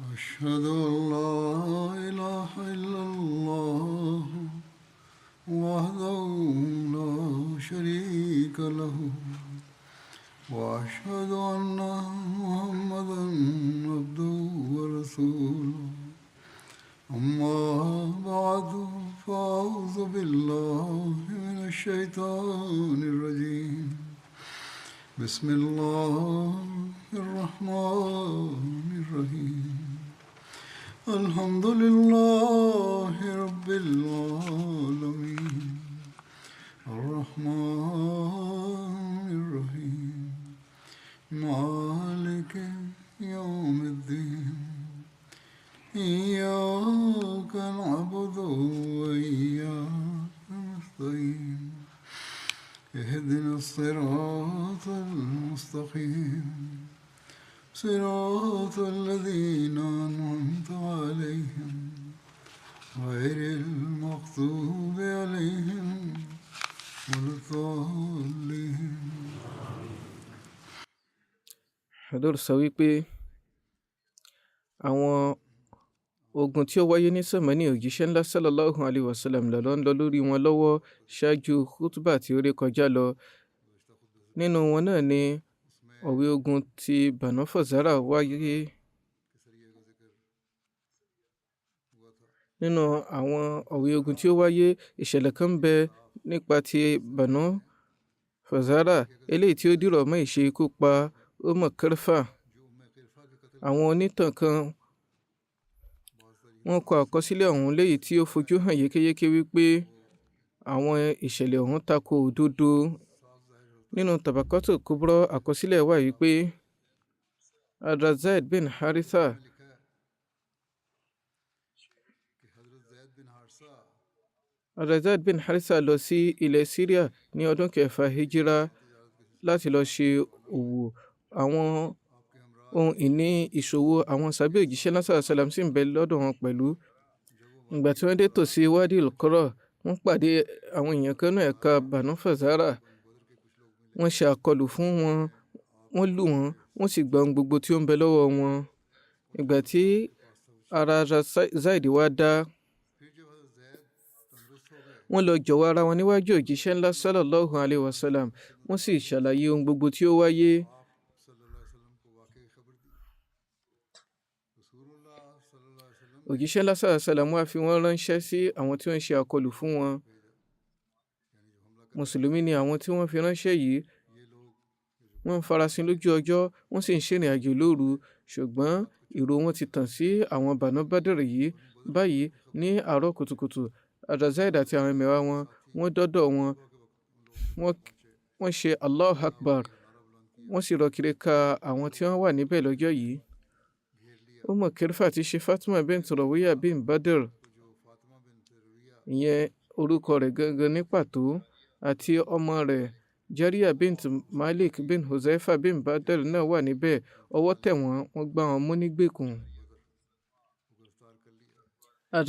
أشهد أن لا إله إلا الله وحده لا شريك له وأشهد أن محمدا عبده ورسوله أما بعد فأعوذ بالله من الشيطان الرجيم بسم الله الرحمن الرحيم الحمد لله رب العالمين الرحمن الرحيم مالك يوم الدين إياك نعبد وإياك نستعين اهدنا الصراط المستقيم صراط الذين أنعمت عليهم غير المغضوب عليهم ولا الضالين. Hadur sọ wípé àwọn ogun tí ó wáyé ní sàmánì òjíṣẹ́ ńlá sallallahu alayhi wa sallam lọ́lọ́ ń lọ lórí wọn lọ́wọ́ ṣáájú khutba tí ó ré kọjá lọ. Nínú wọn náà ni ọ̀wẹ́ ogun ti Banu Fazara wáyé. Nínú àwọn ọ̀wẹ́ ogun tí ó wáyé, ìṣẹ̀lẹ̀ kan bẹ nípa ti Banu Fazara eléyìí tí ó dìrọ̀ mọ́ ìṣe ikú pa Kirfa. Àwọn onítàn kan wọ́n kọ àkọsílẹ̀ ọ̀hún léyìí tí ó fojú hàn yékéyéké wípé àwọn ìṣẹ̀lẹ̀ ọ̀hún tako òdodo. Nínú Tabaqatul Kubra àkọsílẹ̀ wà wípé Zaid bin Haritha lọ sí ilẹ̀ Syria ní ọdún kẹfà hijira láti lọ ṣe òwò. Àwọn ohun ìní ìṣòwò àwọn sàbí òjíṣẹ́ náà sàlám sì ń bẹ lọ́dọ̀ wọn pẹ̀lú. Ìgbà tí wọ́n dé tòsí Wadi al-Qura, wọ́n pàdé àwọn èèyàn kan náà ẹ̀ka Banu Fazara. Wọ́n ṣe àkọlù fún wọn, wọ́n lù wọ́n, wọ́n sì gba ohun gbogbo tí ó ń bẹ lọ́wọ́ wọn. Ìgbà tí ara Zaid wá dá, wọ́n lọ jọ̀wọ́ ara wọn níwájú òjíṣẹ́ ńlá sallallahu alayhi wa sallam. Wọ́n sì ṣàlàyé ohun gbogbo tí ó wáyé. Òjíṣẹ́ ńlá sallallahu alayhi wa sallam wá fi wọ́n ránṣẹ́ sí àwọn tí wọ́n ṣe àkọlù fún wọn. Mùsùlùmí ni àwọn tí wọ́n fi ránṣẹ́ yìí. Wọ́n ń farasin lójú ọjọ́, wọ́n sì ń ṣèrìn àjò lóru, ṣùgbọ́n ìró wọn ti tàn sí àwọn Banu Badr yìí. Báyìí ní àárọ̀ kùtùkùtù, Zaid àti àwọn ẹmẹ̀wà wọn, wọ́n dọ́dọ̀ wọn, wọ́n ṣe Allahu Akbar, wọ́n sì rọ kiri ka àwọn tí wọ́n wà níbẹ̀ lọ́jọ́ yìí. Kirfa ti ṣe Fatima bint Rawiya bin Badr, ìyẹn orúkọ rẹ̀ gangan ní pàtó, àti ọmọ rẹ̀ Jariya bint Malik bin Huzaifa bin Badr náà wà níbẹ̀. Ọwọ́ tẹ̀ wọ́n, wọ́n gbá wọn mú nígbèkùn.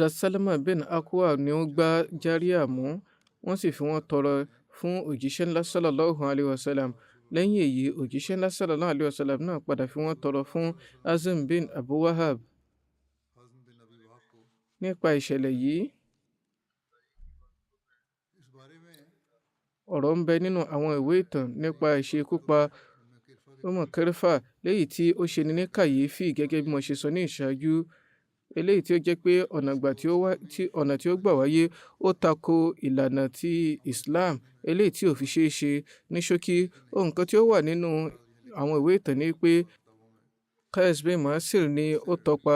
Salama bin Akwa ni ó gbá Jariya mú, wọ́n sì fi wọ́n tọrọ fún òjíṣẹ́ ńlá sallallahu alayhi wa sallam. Lẹ́yìn èyí, òjíṣẹ́ ńlá sallallahu alayhi wa sallam náà padà fi wọ́n tọrọ fún Azim bin Abu Wahab. Nípa ìṣẹ̀lẹ̀ yìí, ọ̀rọ̀ ń bẹ nínú àwọn ìwé ìtàn nípa ìṣekúpa Kirfa, léyìí tí ó ṣe ní kàyéfì gẹ́gẹ́ bí mo ṣe sọ ní ìṣáájú. Eléyìí tí ó jẹ́ pé ọ̀nà tí ó gbà wáyé ó tako ìlànà ti Islam, eléyìí tí ò fi ṣeé ṣe. Ní ṣókí, ohun kan tí ó wà nínú àwọn ìwé ìtàn ni pé Qais bin Masir ni ó tọpa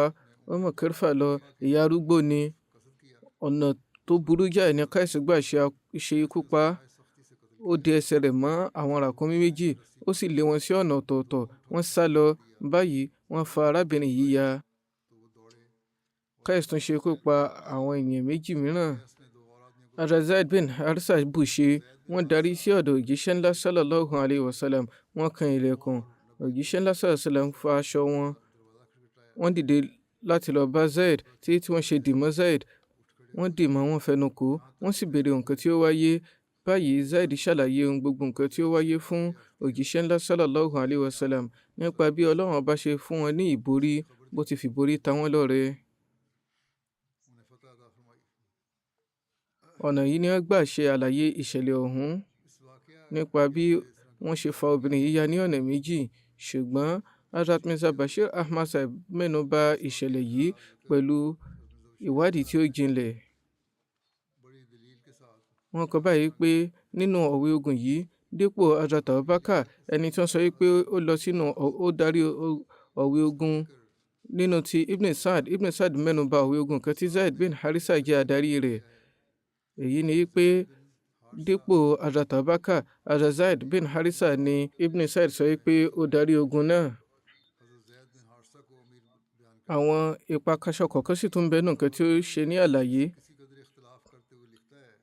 Kirfa lọ. Ìyá arúgbó ni. Ọ̀nà tó burú jáì ni Qais gbà ṣe ikú pa. Ó de ẹsẹ̀ rẹ̀ mọ́ àwọn ràkúnmí méjì, ó sì lé wọn sí ọ̀nà ọ̀tọ̀ọ̀tọ̀. Wọ́n sá lọ. Báyìí wọ́n fa arábìnrin yìí ya. Qais tún ṣe ikú pa àwọn ènìyàn méjì mìíràn. Zaid bin Haritha bù ṣe. Wọ́n darí sí ọ̀dọ̀ òjíṣẹ́ ńlá sallallahu alayhi wa sallam. Wọ́n kan ilẹ̀kùn. Òjíṣẹ́ ńlá sallallahu alayhi wa sallam fa aṣọ wọn. Wọ́n dìde láti lọ bá Zaid tí wọ́n ṣe dì mọ́ Zaid. Wọ́n dì mọ́, wọ́n fẹnu kò, wọ́n sì béèrè nǹkan tí ó wáyé. Báyìí Zaid ṣàlàyé ohun gbogbo nǹkan tí ó wáyé fún òjíṣẹ́ ńlá sallallahu alayhi wa sallam nípa bí Ọlọ́run ọba ṣe fún wọn ní ìborí bó ti fìborí ta wọ́n lọ́rẹ. ọ̀nà yìí ni wọ́n gbà ṣe àlàyé ìṣẹ̀lẹ̀ ọ̀hún nípa bí wọ́n ṣe fa obìnrin yìí ya ní ọ̀nà méjì, ṣùgbọ́n Hazrat Mirza Bashir Ahmad Sahib mẹ́nu bà ìṣẹ̀lẹ̀ yìí pẹ̀lú ìwádìí tí ó jinlẹ̀. Wọ́n kọ báyìí pé nínú ọ̀wé ogun yìí, dípò Hazrat Abubakar, ẹni tí wọ́n sọ pé ó darí ọ̀wé ogun nínú ti Ibn Sa'd mẹ́nu bà ọ̀wé ogun kan tí Zaid bin Harisa jẹ́ adarí rẹ̀. Èyí ni pé dípò Hazrat Abubakar, Hazrat Zaid bin Harisa ni Ibn Sa'd sọ pé ó darí ogun náà. Àwọn ìpàkàṣọ kọ̀ọ̀kan sì tún bẹ́ẹ̀ nǹkan tí ó ṣe ní àlàyé.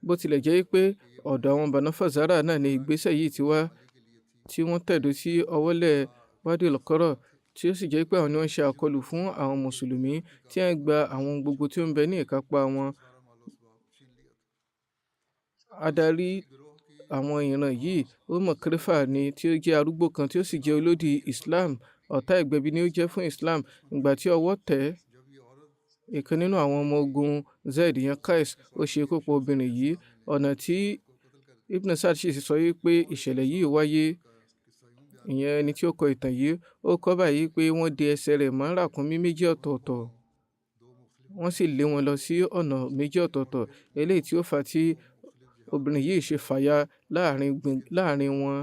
Bó tilẹ̀ jẹ́ pé ọ̀dọ̀ àwọn Banu Fazara náà ni ìgbésẹ̀ yìí ti wá, tí wọ́n tẹ̀dó sí ọwọ́lẹ̀ Wadi al-Qura, tí ó sì jẹ́ pé àwọn ni wọ́n ṣe àkọlù fún àwọn mùsùlùmí tí wọ́n gba àwọn gbogbo tí ó ń bẹ ní ìkápá wọn. Adarí àwọn ìran yìí, Umar Khalifa ni tí ó jẹ́ arúgbó kan tí ó sì jẹ́ olódì Islam, ọ̀tá ẹ̀gbẹ̀bí ni ó jẹ́ fún Islam. Ìgbà tí ọwọ́ tẹ̀ ìkan nínú àwọn ọmọ ogun Zaid yẹn Qais, ó ṣe ikú pa obìnrin yìí. Ọ̀nà tí Ibn Sa'd sì sọ pé ìṣẹ̀lẹ̀ yìí wáyé, ìyẹn ẹni tí ó kọ ìtàn yìí, ó kọ báyìí pé wọ́n de ẹsẹ̀ rẹ̀ mọ́ ràkúnmí méjì ọ̀tọ̀ọ̀tọ̀, wọ́n sì lé wọn lọ sí ọ̀nà méjì ọ̀tọ̀ọ̀tọ̀, eléyìí tí ó fà tí obìnrin yìí ṣe fàya láàrin wọn.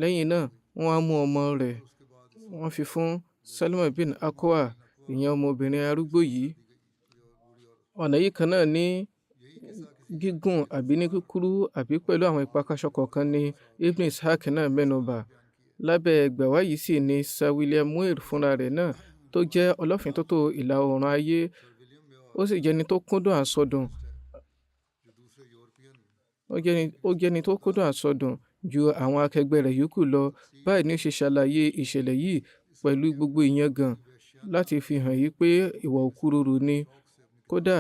Lẹ́yìn náà wọ́n á mú ọmọ rẹ̀, wọ́n fi fún Salma bin Akwa, ìyẹn ọmọbìnrin arúgbó yìí. Ọ̀nà yìí kan náà ní gígùn àbí ní kúkúrú àbí pẹ̀lú àwọn ìpàkàṣọ kọ̀ọ̀kan ní Ibn Ishaq náà mẹ́nubà. Lábẹ́ ẹgbàá yìí sì ni Sir William Muir fúnra rẹ̀ náà, tó jẹ́ ọlọ́fintótó ìlà oòrùn ayé, ó sì jẹ́ni tó kúndùn àsọdùn. Ó jẹ́ni tó kúndùn àsọdùn ju àwọn akẹgbẹ́ rẹ̀ yòókù lọ. Báyìí ni ó ṣe ṣàlàyé ìṣẹ̀lẹ̀ yìí pẹ̀lú gbogbo ìyangàn láti fi hàn yí pé ìwà òkúròrò ni. Kódà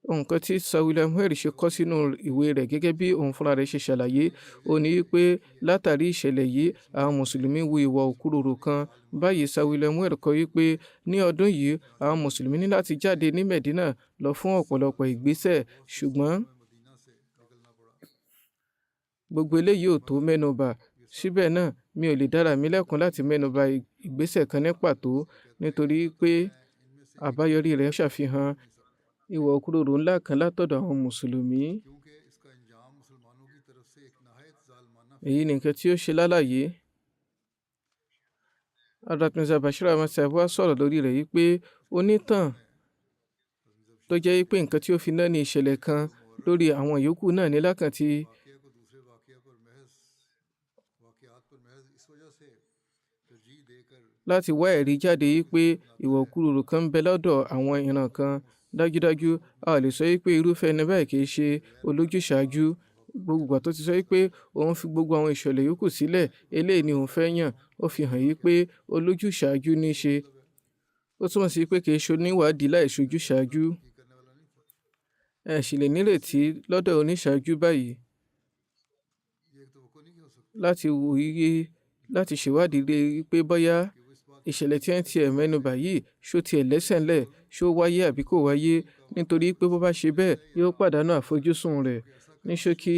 nǹkan tí Sir William Muir ṣe kọ sínú ìwé rẹ̀ gẹ́gẹ́ bí òun fúnra rẹ̀ ṣe ṣàlàyé, ó ní pé látàrí ìṣẹ̀lẹ̀ yìí àwọn mùsùlùmí wu ìwà òkúròrò kan. Báyìí Sir William Muir kọ wípé ní ọdún yìí àwọn mùsùlùmí ní láti jáde ní Medina lọ fún ọ̀pọ̀lọpọ̀ ìgbésẹ̀, ṣùgbọ́n gbogbo eléyìí ò tó mẹ́nubà. Síbẹ̀ náà mi ò lè dára mi lẹ́kun láti mẹ́nubà ìgbésẹ̀ kan ní pàtó, nítorí pé àbáyọrí rẹ̀ ṣàfihàn ìwà òkúròrò ńlá kan látọ̀dọ̀ àwọn mùsùlùmí. Èyí ni nǹkan tí ó ṣe lálàyé. Hazrat Mirza Bashir Ahmad Sahib wá sọ̀rọ̀ lórí rẹ̀ yìí pé onítàn tó jẹ́ pé nǹkan tí ó fi náà ní ìṣẹ̀lẹ̀ kan lórí àwọn yòókù náà ní lákàntí láti wá ẹ̀rí jáde yìí pé ìwà òkúròrò kan ń bẹ lọ́dọ̀ àwọn ìran kan. Dájúdájú a ò lè sọ pé irúfẹ́ ẹni báyìí kì í ṣe olójúṣàájú. Gbogbo ìgbà tó ti sọ pé òun fi gbogbo àwọn ìṣẹ̀lẹ̀ yòókù sílẹ̀, eléyìí ni òun fẹ́ yàn, ó fi hàn yí pé olójúṣàájú ní í ṣe. Ó túmọ̀ sí pé kì í ṣe oníwàádìí láì ṣojúṣàájú. Ẹ sì lè nírètí lọ́dọ̀ oníṣàájú báyìí láti ṣèwádìí rí pé bóyá ìṣẹ̀lẹ̀ tí wọ́n ti ẹ̀ mẹ́nubà yìí ṣó tiẹ̀ lẹ́sẹ̀ ńlẹ̀, ṣó wáyé àbí kò wáyé, nítorí pé bó bá ṣe bẹ́ẹ̀ yóò pàdánù àfojúsùn rẹ̀. Ní ṣókí,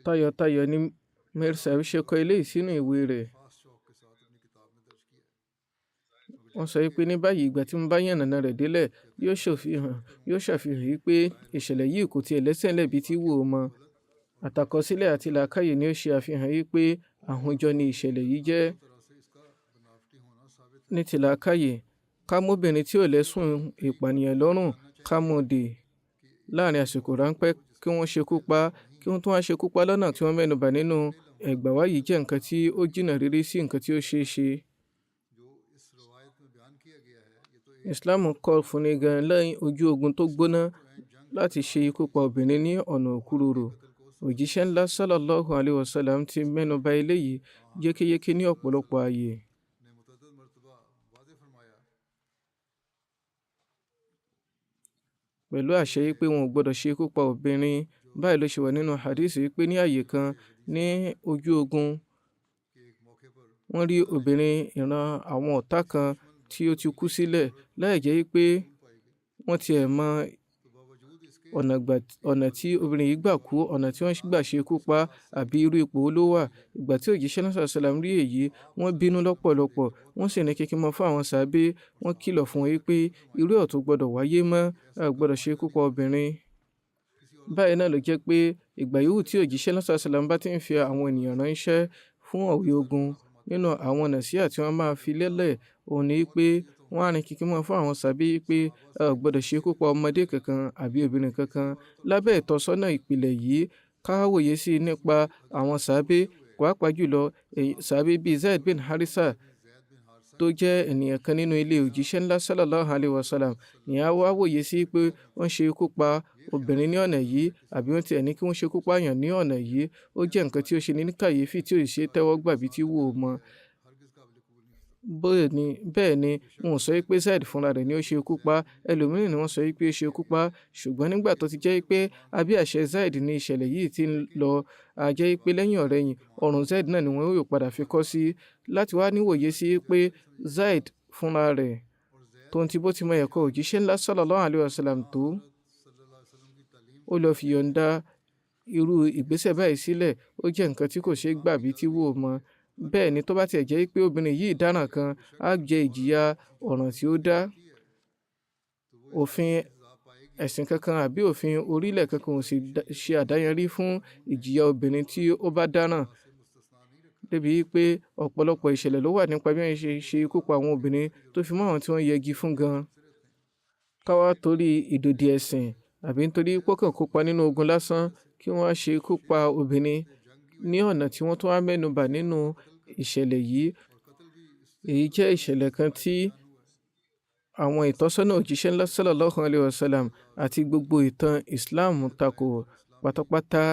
tayọ̀tayọ̀ ni Mir Sahib ṣe kọ eléyìí sínú ìwé rẹ̀. Wọ́n sọ pé ní báyìí ìgbà tí mo bá yànnàná rẹ̀ délẹ̀ yóò ṣàfihàn yìí pé ìṣẹ̀lẹ̀ yìí kò tiẹ̀ lẹ́sẹ̀ ńlẹ̀ bí tí wò ó mọ. Àtàkọsílẹ̀ àti làákàyè ni ó ṣe àfihàn yìí pé àhùnjọ ni ìṣẹ̀lẹ̀ yìí jẹ́. Ní ti làákàyè, ká móbìnrin tí ò lẹ́sùn ìpànìyàn lọ́rùn ká mú dè láàrin àsìkò ráńpẹ́ kí wọ́n ṣekú pa, kí wọ́n tún wá ṣekú pa lọ́nà tí wọ́n mẹ́nubà nínú ẹgbàá yìí jẹ́ nǹkan tí ó jìnnà rírí sí nǹkan tí ó ṣeé ṣe. Islam kọ̀ fún ni gan lẹ́yìn ojú ogun tó gbóná láti ṣe ikú pa obìnrin ní ọ̀nà òkúròrò. Òjíṣẹ́ ńlá sallallahu alayhi wa sallam ti mẹ́nubà eléyìí yékéyéké ní ọ̀pọ̀lọpọ̀ ààyè. pẹ̀lú àṣẹ pé wọn ò gbọdọ̀ ṣe ikú pa obìnrin. Báyìí ló ṣe wà nínú hadith pé ní àyè kan ní ojú ogun wọ́n rí obìnrin ìran àwọn ọ̀tá kan tí ó ti kú sílẹ̀ láì jẹ́ pé wọ́n tiẹ̀ mọ ọ̀nà tí obìnrin yìí gbà kú, ọ̀nà tí wọ́n gbà ṣe ikú pa àbí irú ipò wo ló wà. Ìgbà tí òjíṣẹ́ náà sàlám rí èyí, wọ́n bínú lọ́pọ̀lọpọ̀, wọ́n sì ní kí wọ́n fún àwọn sàábé, wọ́n kìlọ̀ fún wọn pé irú ẹ̀ tó gbọdọ̀ wáyé mọ́, a gbọdọ̀ ṣe ikú pa obìnrin. Báyìí náà ló jẹ́ pé ìgbà yòówù tí òjíṣẹ́ náà sàlám bá ti ń fi àwọn ènìyàn ránṣẹ́ fún ọ̀wẹ́ ogun, nínú àwọn nàsíhà tí wọ́n máa fi lélẹ̀ òun ni pé wọ́n á ní kí wọ́n fún àwọn sàábé pé a ò gbọdọ̀ ṣe ikú pa ọmọdé kankan àbí obìnrin kankan. Lábẹ́ ìtọ́sọ́nà ìpìlẹ̀ yìí, ká wòye sí i nípa àwọn sàábé, pàápàá jùlọ sàábé bíi Zaid bin Harisa tó jẹ́ ènìyàn kan nínú ilé òjíṣẹ́ ńlá sallallahu alayhi wa sallam. Ìyẹn á wá wòye sí pé wọ́n ṣe ikú pa obìnrin ní ọ̀nà yìí àbí wọ́n tiẹ̀ ní kí wọ́n ṣe ikú pààyàn ní ọ̀nà yìí. Ó jẹ́ nǹkan tí ó ṣe ní kàyéfì tí ò ṣe tẹ́wọ́ gbà bí tí wò ó mọ́. Bẹ́ẹ̀ ni wọn ò sọ pé Zaid fúnra rẹ̀ ni ó ṣe ikú pa, ẹlòmíràn ni wọ́n sọ pé ó ṣe ikú pa, ṣùgbọ́n nígbà tó ti jẹ́ pé abẹ́ àṣẹ Zaid ni ìṣẹ̀lẹ̀ yìí ti ń lọ, a jẹ́ pé lẹ́yìn ọ̀rẹ̀yìn ọrùn Zaid náà ni wọ́n yóò padà fi kọ́ sí. Láti wá níwòye sí pé Zaid fúnra rẹ̀ tó ń ti bó ti mọ ẹ̀kọ́ òjíṣẹ́ ńlá sallallahu alayhi wa sallam tó, ó lọ fi yọ̀ǹda irú ìgbésẹ̀ báyìí sílẹ̀, ó jẹ́ nǹkan tí kò ṣeé gbà bí tí wò ó mọ́. Bẹ́ẹ̀ ni tó bá tiẹ̀ jẹ́ pé obìnrin yìí dáràn kan, á jẹ ìjìyà ọ̀ràn tí ó dá. Òfin ẹ̀sìn kankan àbí òfin orílẹ̀ kankan ò sì ṣe àdáyanrí fún ìjìyà obìnrin tí ó bá dáràn. Débi pé ọ̀pọ̀lọpọ̀ ìṣẹ̀lẹ̀ ló wà nípa bí wọ́n ṣe ikú pa àwọn obìnrin tó fi mọ́ àwọn tí wọ́n yẹgi fún gan. Káwá torí ìdòdì ẹ̀sìn àbí nítorí pọ́kàn kópa nínú ogun lásán kí wọ́n ṣe ikú pa obìnrin ní ọ̀nà tí wọ́n tún wá mẹ́nubà nínú ìṣẹ̀lẹ̀ yìí. Èyí jẹ́ ìṣẹ̀lẹ̀ kan tí àwọn ìtọ́sọ́nà òjíṣẹ́ ńlá sallallahu alayhi wa sallam àti gbogbo ìtàn Islam tako pátápátá.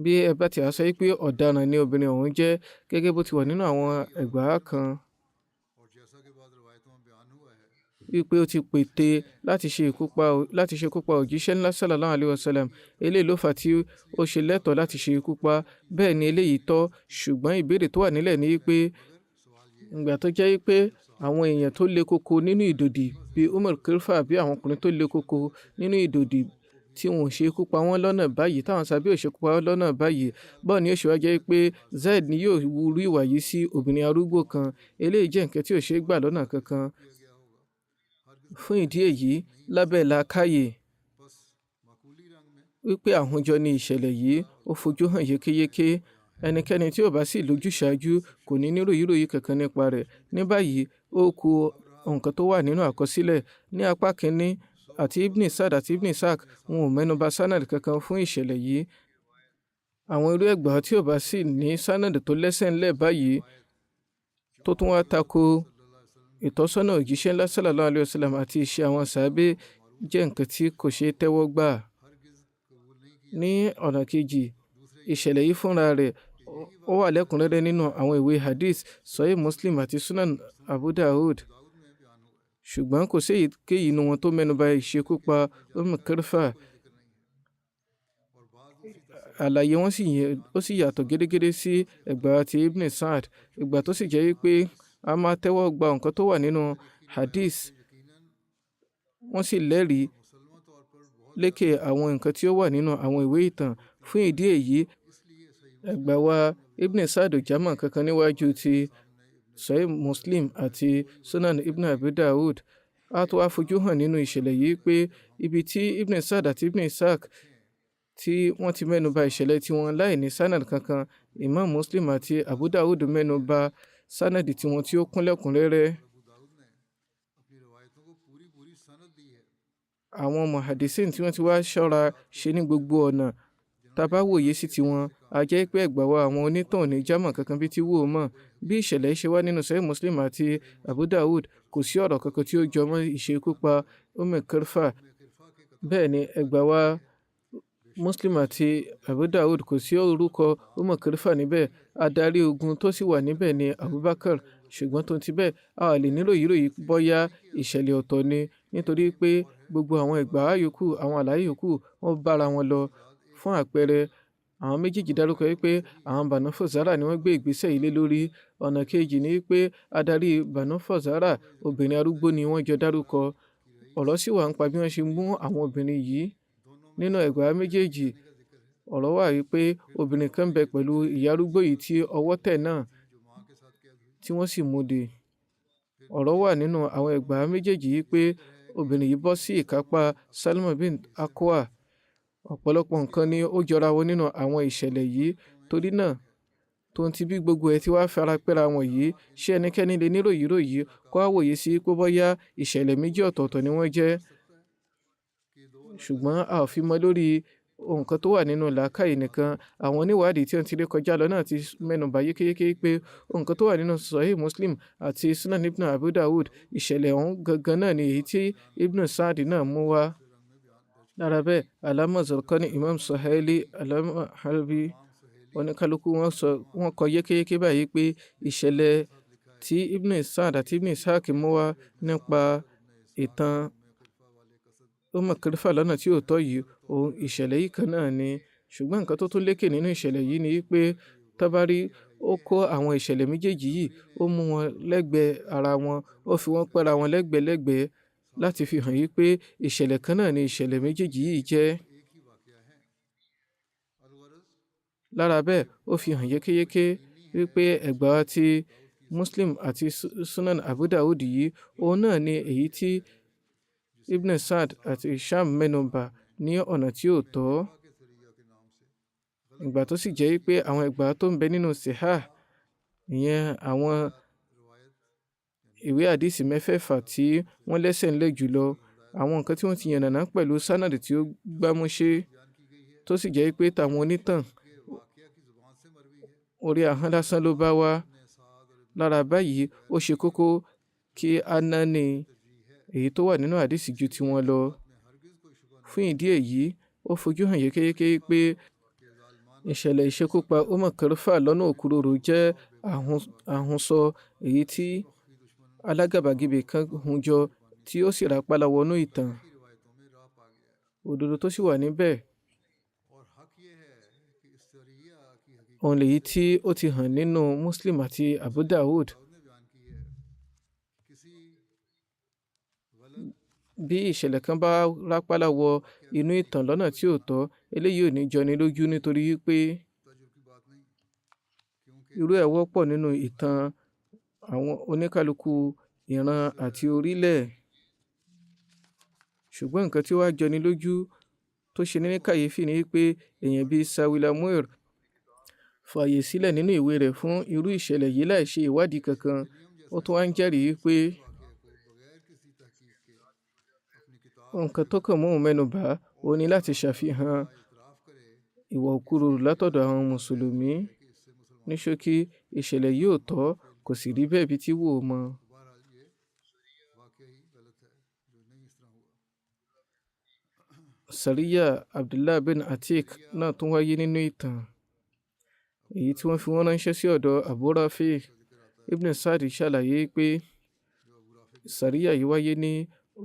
Bí ẹ bá ti sọ pé ọ̀daràn ni obìnrin ọ̀hún jẹ́, gẹ́gẹ́ bó ti wà nínú àwọn ẹgbàá kan wípé ó ti pète láti ṣe ikú pa òjíṣẹ́ ńlá sallallahu alayhi wa sallam. Eléyìí ló fà tí ó ṣe lẹ́tọ̀ọ́ láti ṣe ikú pa. Bẹ́ẹ̀ ni eléyìí tọ́, ṣùgbọ́n ìbéèrè tó wà nílẹ̀ ni pé ìgbà tó jẹ́ pé àwọn èèyàn tó le koko nínú ìdòdì bíi Umar Kirfa àbí àwọn ọkùnrin tó le koko nínú ìdòdì tí wọn ò ṣe ikú pa wọ́n lọ́nà báyìí, táwọn sàbí ò ṣe ikú pa wọ́n lọ́nà báyìí, báwo ni ó ṣe wá jẹ́ pé Zaid ni yóò wúrú ìwà yìí sí obìnrin arúgbó kan? Eléyìí jẹ́ nǹkan tí ò ṣe é gbà lọ́nà kankan. Fún ìdí èyí, lábẹ́ làákàyè wípé àhúnjọ ni ìṣẹ̀lẹ̀ yìí, ó fojú hàn yékéyéké. Ẹnikẹ́ni tí ò bá sì lójúṣàájú kò ní níròyìnròyìn kankan nípa rẹ̀. Ní báyìí, ó kù nǹkan tó wà nínú àkọsílẹ̀. Ní apá kínní àti Ibn Sa'd àti Ibn Ishaq wọn ò mẹ́nuba sanad kankan fún ìṣẹ̀lẹ̀ yìí. Àwọn irú ẹgbàá tí ò bá sì ní sanad tó lẹ́sẹ̀ ńlẹ̀ báyìí tó tún wá tako ìtọ́sọ́nà òjíṣẹ́ ńlá sallallahu alayhi wa sallam àti ìṣe àwọn sàábé jẹ́ nǹkan tí kò ṣeé tẹ́wọ́ gbà. Ní ọ̀nà kejì, ìṣẹ̀lẹ̀ yìí fúnra rẹ̀ ó wà lẹ́kùnrẹ́rẹ́ nínú àwọn ìwé hadith Sahih Muslim àti Sunan Abu Dawud, ṣùgbọ́n kò sí èyíkéyìí inú wọn tó mẹ́nuba ìṣekúpa Kirfa. Àlàyé wọn sì yàtọ̀ gédégédé sí ẹgbàá ti Ibn Sa'd. Ìgbà tó sì jẹ́ pé a máa tẹ́wọ́ gba nǹkan tó wà nínú hadith, wọ́n sì lẹ́rìí lékè àwọn nǹkan tí ó wà nínú àwọn ìwé ìtàn. Fún ìdí èyí, ẹgbàá wa Ibn Sa'd jámọ́ kankan níwájú ti Sahih Muslim àti Sunan Ibn Abi Dawud. A tó wá fojú hàn nínú ìṣẹ̀lẹ̀ yìí pé ibi tí Ibn Sa'd àti Ibn Ishaq tí wọ́n ti mẹ́nuba ìṣẹ̀lẹ̀ tiwọn láì ní sanad kankan, Imam Muslim àti Abu Dawud mẹ́nuba sanad tiwọn tí ó kúnlẹ̀kúnrẹ́rẹ́. Àwọn muhaddisin tí wọ́n ti wá ṣọ́ra ṣe ní gbogbo ọ̀nà, tá bá wòye sí tiwọn, a jẹ́ pé ẹgbàá wa àwọn onítàn ní jámọ́ kankan bí tí wò ó mọ̀. Bí ìṣẹ̀lẹ̀ ṣe wá nínú Sahih Muslim àti Abu Dawud, kò sí ọ̀rọ̀ kankan tí ó jọ mọ́ ìṣekúpa Kirfa. Bẹ́ẹ̀ ni ẹgbàá wa Muslim àti Abu Dawud kò sí orúkọ Kirfa níbẹ̀. Adarí ogun tó sì wà níbẹ̀ ni Abubakar, ṣùgbọ́n tó ti bẹ́ẹ̀ a lè níròyìnròyìn bóyá ìṣẹ̀lẹ̀ ọ̀tọ̀ ni nítorí pé gbogbo àwọn ẹgbàá yòókù àwọn àlàyé yòókù wọ́n bára wọn lọ. Fún àpẹẹrẹ, àwọn méjèèjì dárúkọ wípé àwọn Banu Fazara ni wọ́n gbé ìgbésẹ̀ yìí lé lórí. Ọ̀nà kejì ni wípé adarí Banu Fazara obìnrin arúgbó ni wọ́n jọ dárúkọ. Ọ̀rọ̀ sì wà nípa bí wọ́n ṣe mú àwọn obìnrin yìí. Nínú ẹgbàá méjèèjì, ọ̀rọ̀ wà wípé obìnrin kan bẹ pẹ̀lú ìyá arúgbó yìí tí ọwọ́ tẹ̀ náà tí wọ́n sì mú dè. Ọ̀rọ̀ wà nínú àwọn ẹgbàá méjèèjì yìí pé obìnrin yìí bọ́ sí ìkápá Salma bin Akwa. Ọ̀pọ̀lọpọ̀ nǹkan ni ó jọra wọn nínú àwọn ìṣẹ̀lẹ̀ yìí. Torí náà, tó ń ti bí gbogbo ẹ̀ tí wàá fara pẹ́ra wọn yìí, ṣé ẹnikẹ́ni lè ní ròyìnròyìn kó wá wòye sí pé bóyá ìṣẹ̀lẹ̀ méjì ọ̀tọ̀ọ̀tọ̀ ni wọ́n jẹ́. Ṣùgbọ́n a ò fi mọ lórí nǹkan tó wà nínú làákàyè nìkan. Àwọn oníwádìí tí wọ́n ti rí kọjá lọ náà ti mẹ́nubà yékéyéké pé nǹkan tó wà nínú Sahih Muslim àti Sunan Ibn Abu Dawud, ìṣẹ̀lẹ̀ ọ̀hún gangan náà ni èyí tí Ibn Sa'd náà mú wá. Lára bẹ́ẹ̀, Alama Zarqani, Imam Suhaili, Alama Halbi, oníkálukú wọ́n kọ yékéyéké báyìí pé ìṣẹ̀lẹ̀ tí Ibn Sa'd àti Ibn Ishaq mú wá nípa ìtàn Kalifa lọ́nà tí ò tọ́ yìí, ohun ìṣẹ̀lẹ̀ yìí kan náà ni. Ṣùgbọ́n nǹkan tó tún lékè nínú ìṣẹ̀lẹ̀ yìí ni pé Tabari ó kó àwọn ìṣẹ̀lẹ̀ méjèèjì yìí, ó mú wọn lẹ́gbẹ̀ẹ́ ara wọn, ó fi wọ́n pẹ́ra wọn lẹ́gbẹ̀lẹ́gbẹ̀ẹ́ láti fi hàn yí pé ìṣẹ̀lẹ̀ kan náà ni ìṣẹ̀lẹ̀ méjèèjì yìí jẹ́. Lára bẹ́ẹ̀, ó fi hàn yékéyéké wípé ẹgbàá ti Muslim àti Sunan Abu Dawud yìí, òun náà ni èyí tí Ibn Sa'd àti Hisham mẹ́nubà ní ọ̀nà tí ò tọ́. Ìgbà tó sì jẹ́ wípé àwọn ẹgbàá tó ń bẹ nínú Sihah, ìyẹn àwọn ìwé àdìsí mẹ́fẹ̀ẹ̀fà tí wọ́n lẹ́sẹ̀ ńlẹ̀ jùlọ, àwọn nǹkan tí wọ́n ti yànnàná pẹ̀lú sánàdì tí ó gbámúṣé, tó sì jẹ́ wípé tàwọn onítàn orí ahọ́n lásán ló bá wá. Lára báyìí, ó ṣe kókó kí a náání èyí tó wà nínú àdìsí ju tiwọn lọ. Fún ìdí èyí, ó fojú hàn yékéyéké pé ìṣẹ̀lẹ̀ ìṣekúpa Kalifa lọ́nà òkúròrò jẹ́ àhesọ èyí tí alágàbàgebè kan hun jọ tí ó sì rápálá wọnú ìtàn. Òdodo tó sì wà níbẹ̀, òun lèyí tí ó ti hàn nínú Muslim àti Abu Dawud. Bí ìṣẹ̀lẹ̀ kan bá rápálá wọ inú ìtàn lọ́nà tí ò tọ́, eléyìí ò ní jọni lójú, nítorí pé irú ẹ̀ wọ́pọ̀ nínú ìtàn àwọn oníkálukú ìran àti orílẹ̀. Ṣùgbọ́n nǹkan tí ó wá jọni lójú tó ṣe ní kàyéfì ni pé èèyàn bíi Sawila Muir fààyè sílẹ̀ nínú ìwé rẹ̀ fún irú ìṣẹ̀lẹ̀ yìí láì ṣe ìwádìí kankan. Ó tún wá ń jẹ́rìí pé nǹkan tó kàn mọ́ òun mẹ́nubà ó ní láti ṣàfihàn ìwà òkúròrò látọ̀dọ̀ àwọn mùsùlùmí. Ní ṣókí, ìṣẹ̀lẹ̀ yìí ò tọ́, kò sì rí bẹ́ẹ̀ bí tí wò ó mọ́. Sariya Abdullah bin Atik náà tún wáyé nínú ìtàn, èyí tí wọ́n fi wọ́n ránṣẹ́ sí ọ̀dọ̀ Abu Rafi. Ibn Sa'd ṣàlàyé pé Sariya yìí wáyé ní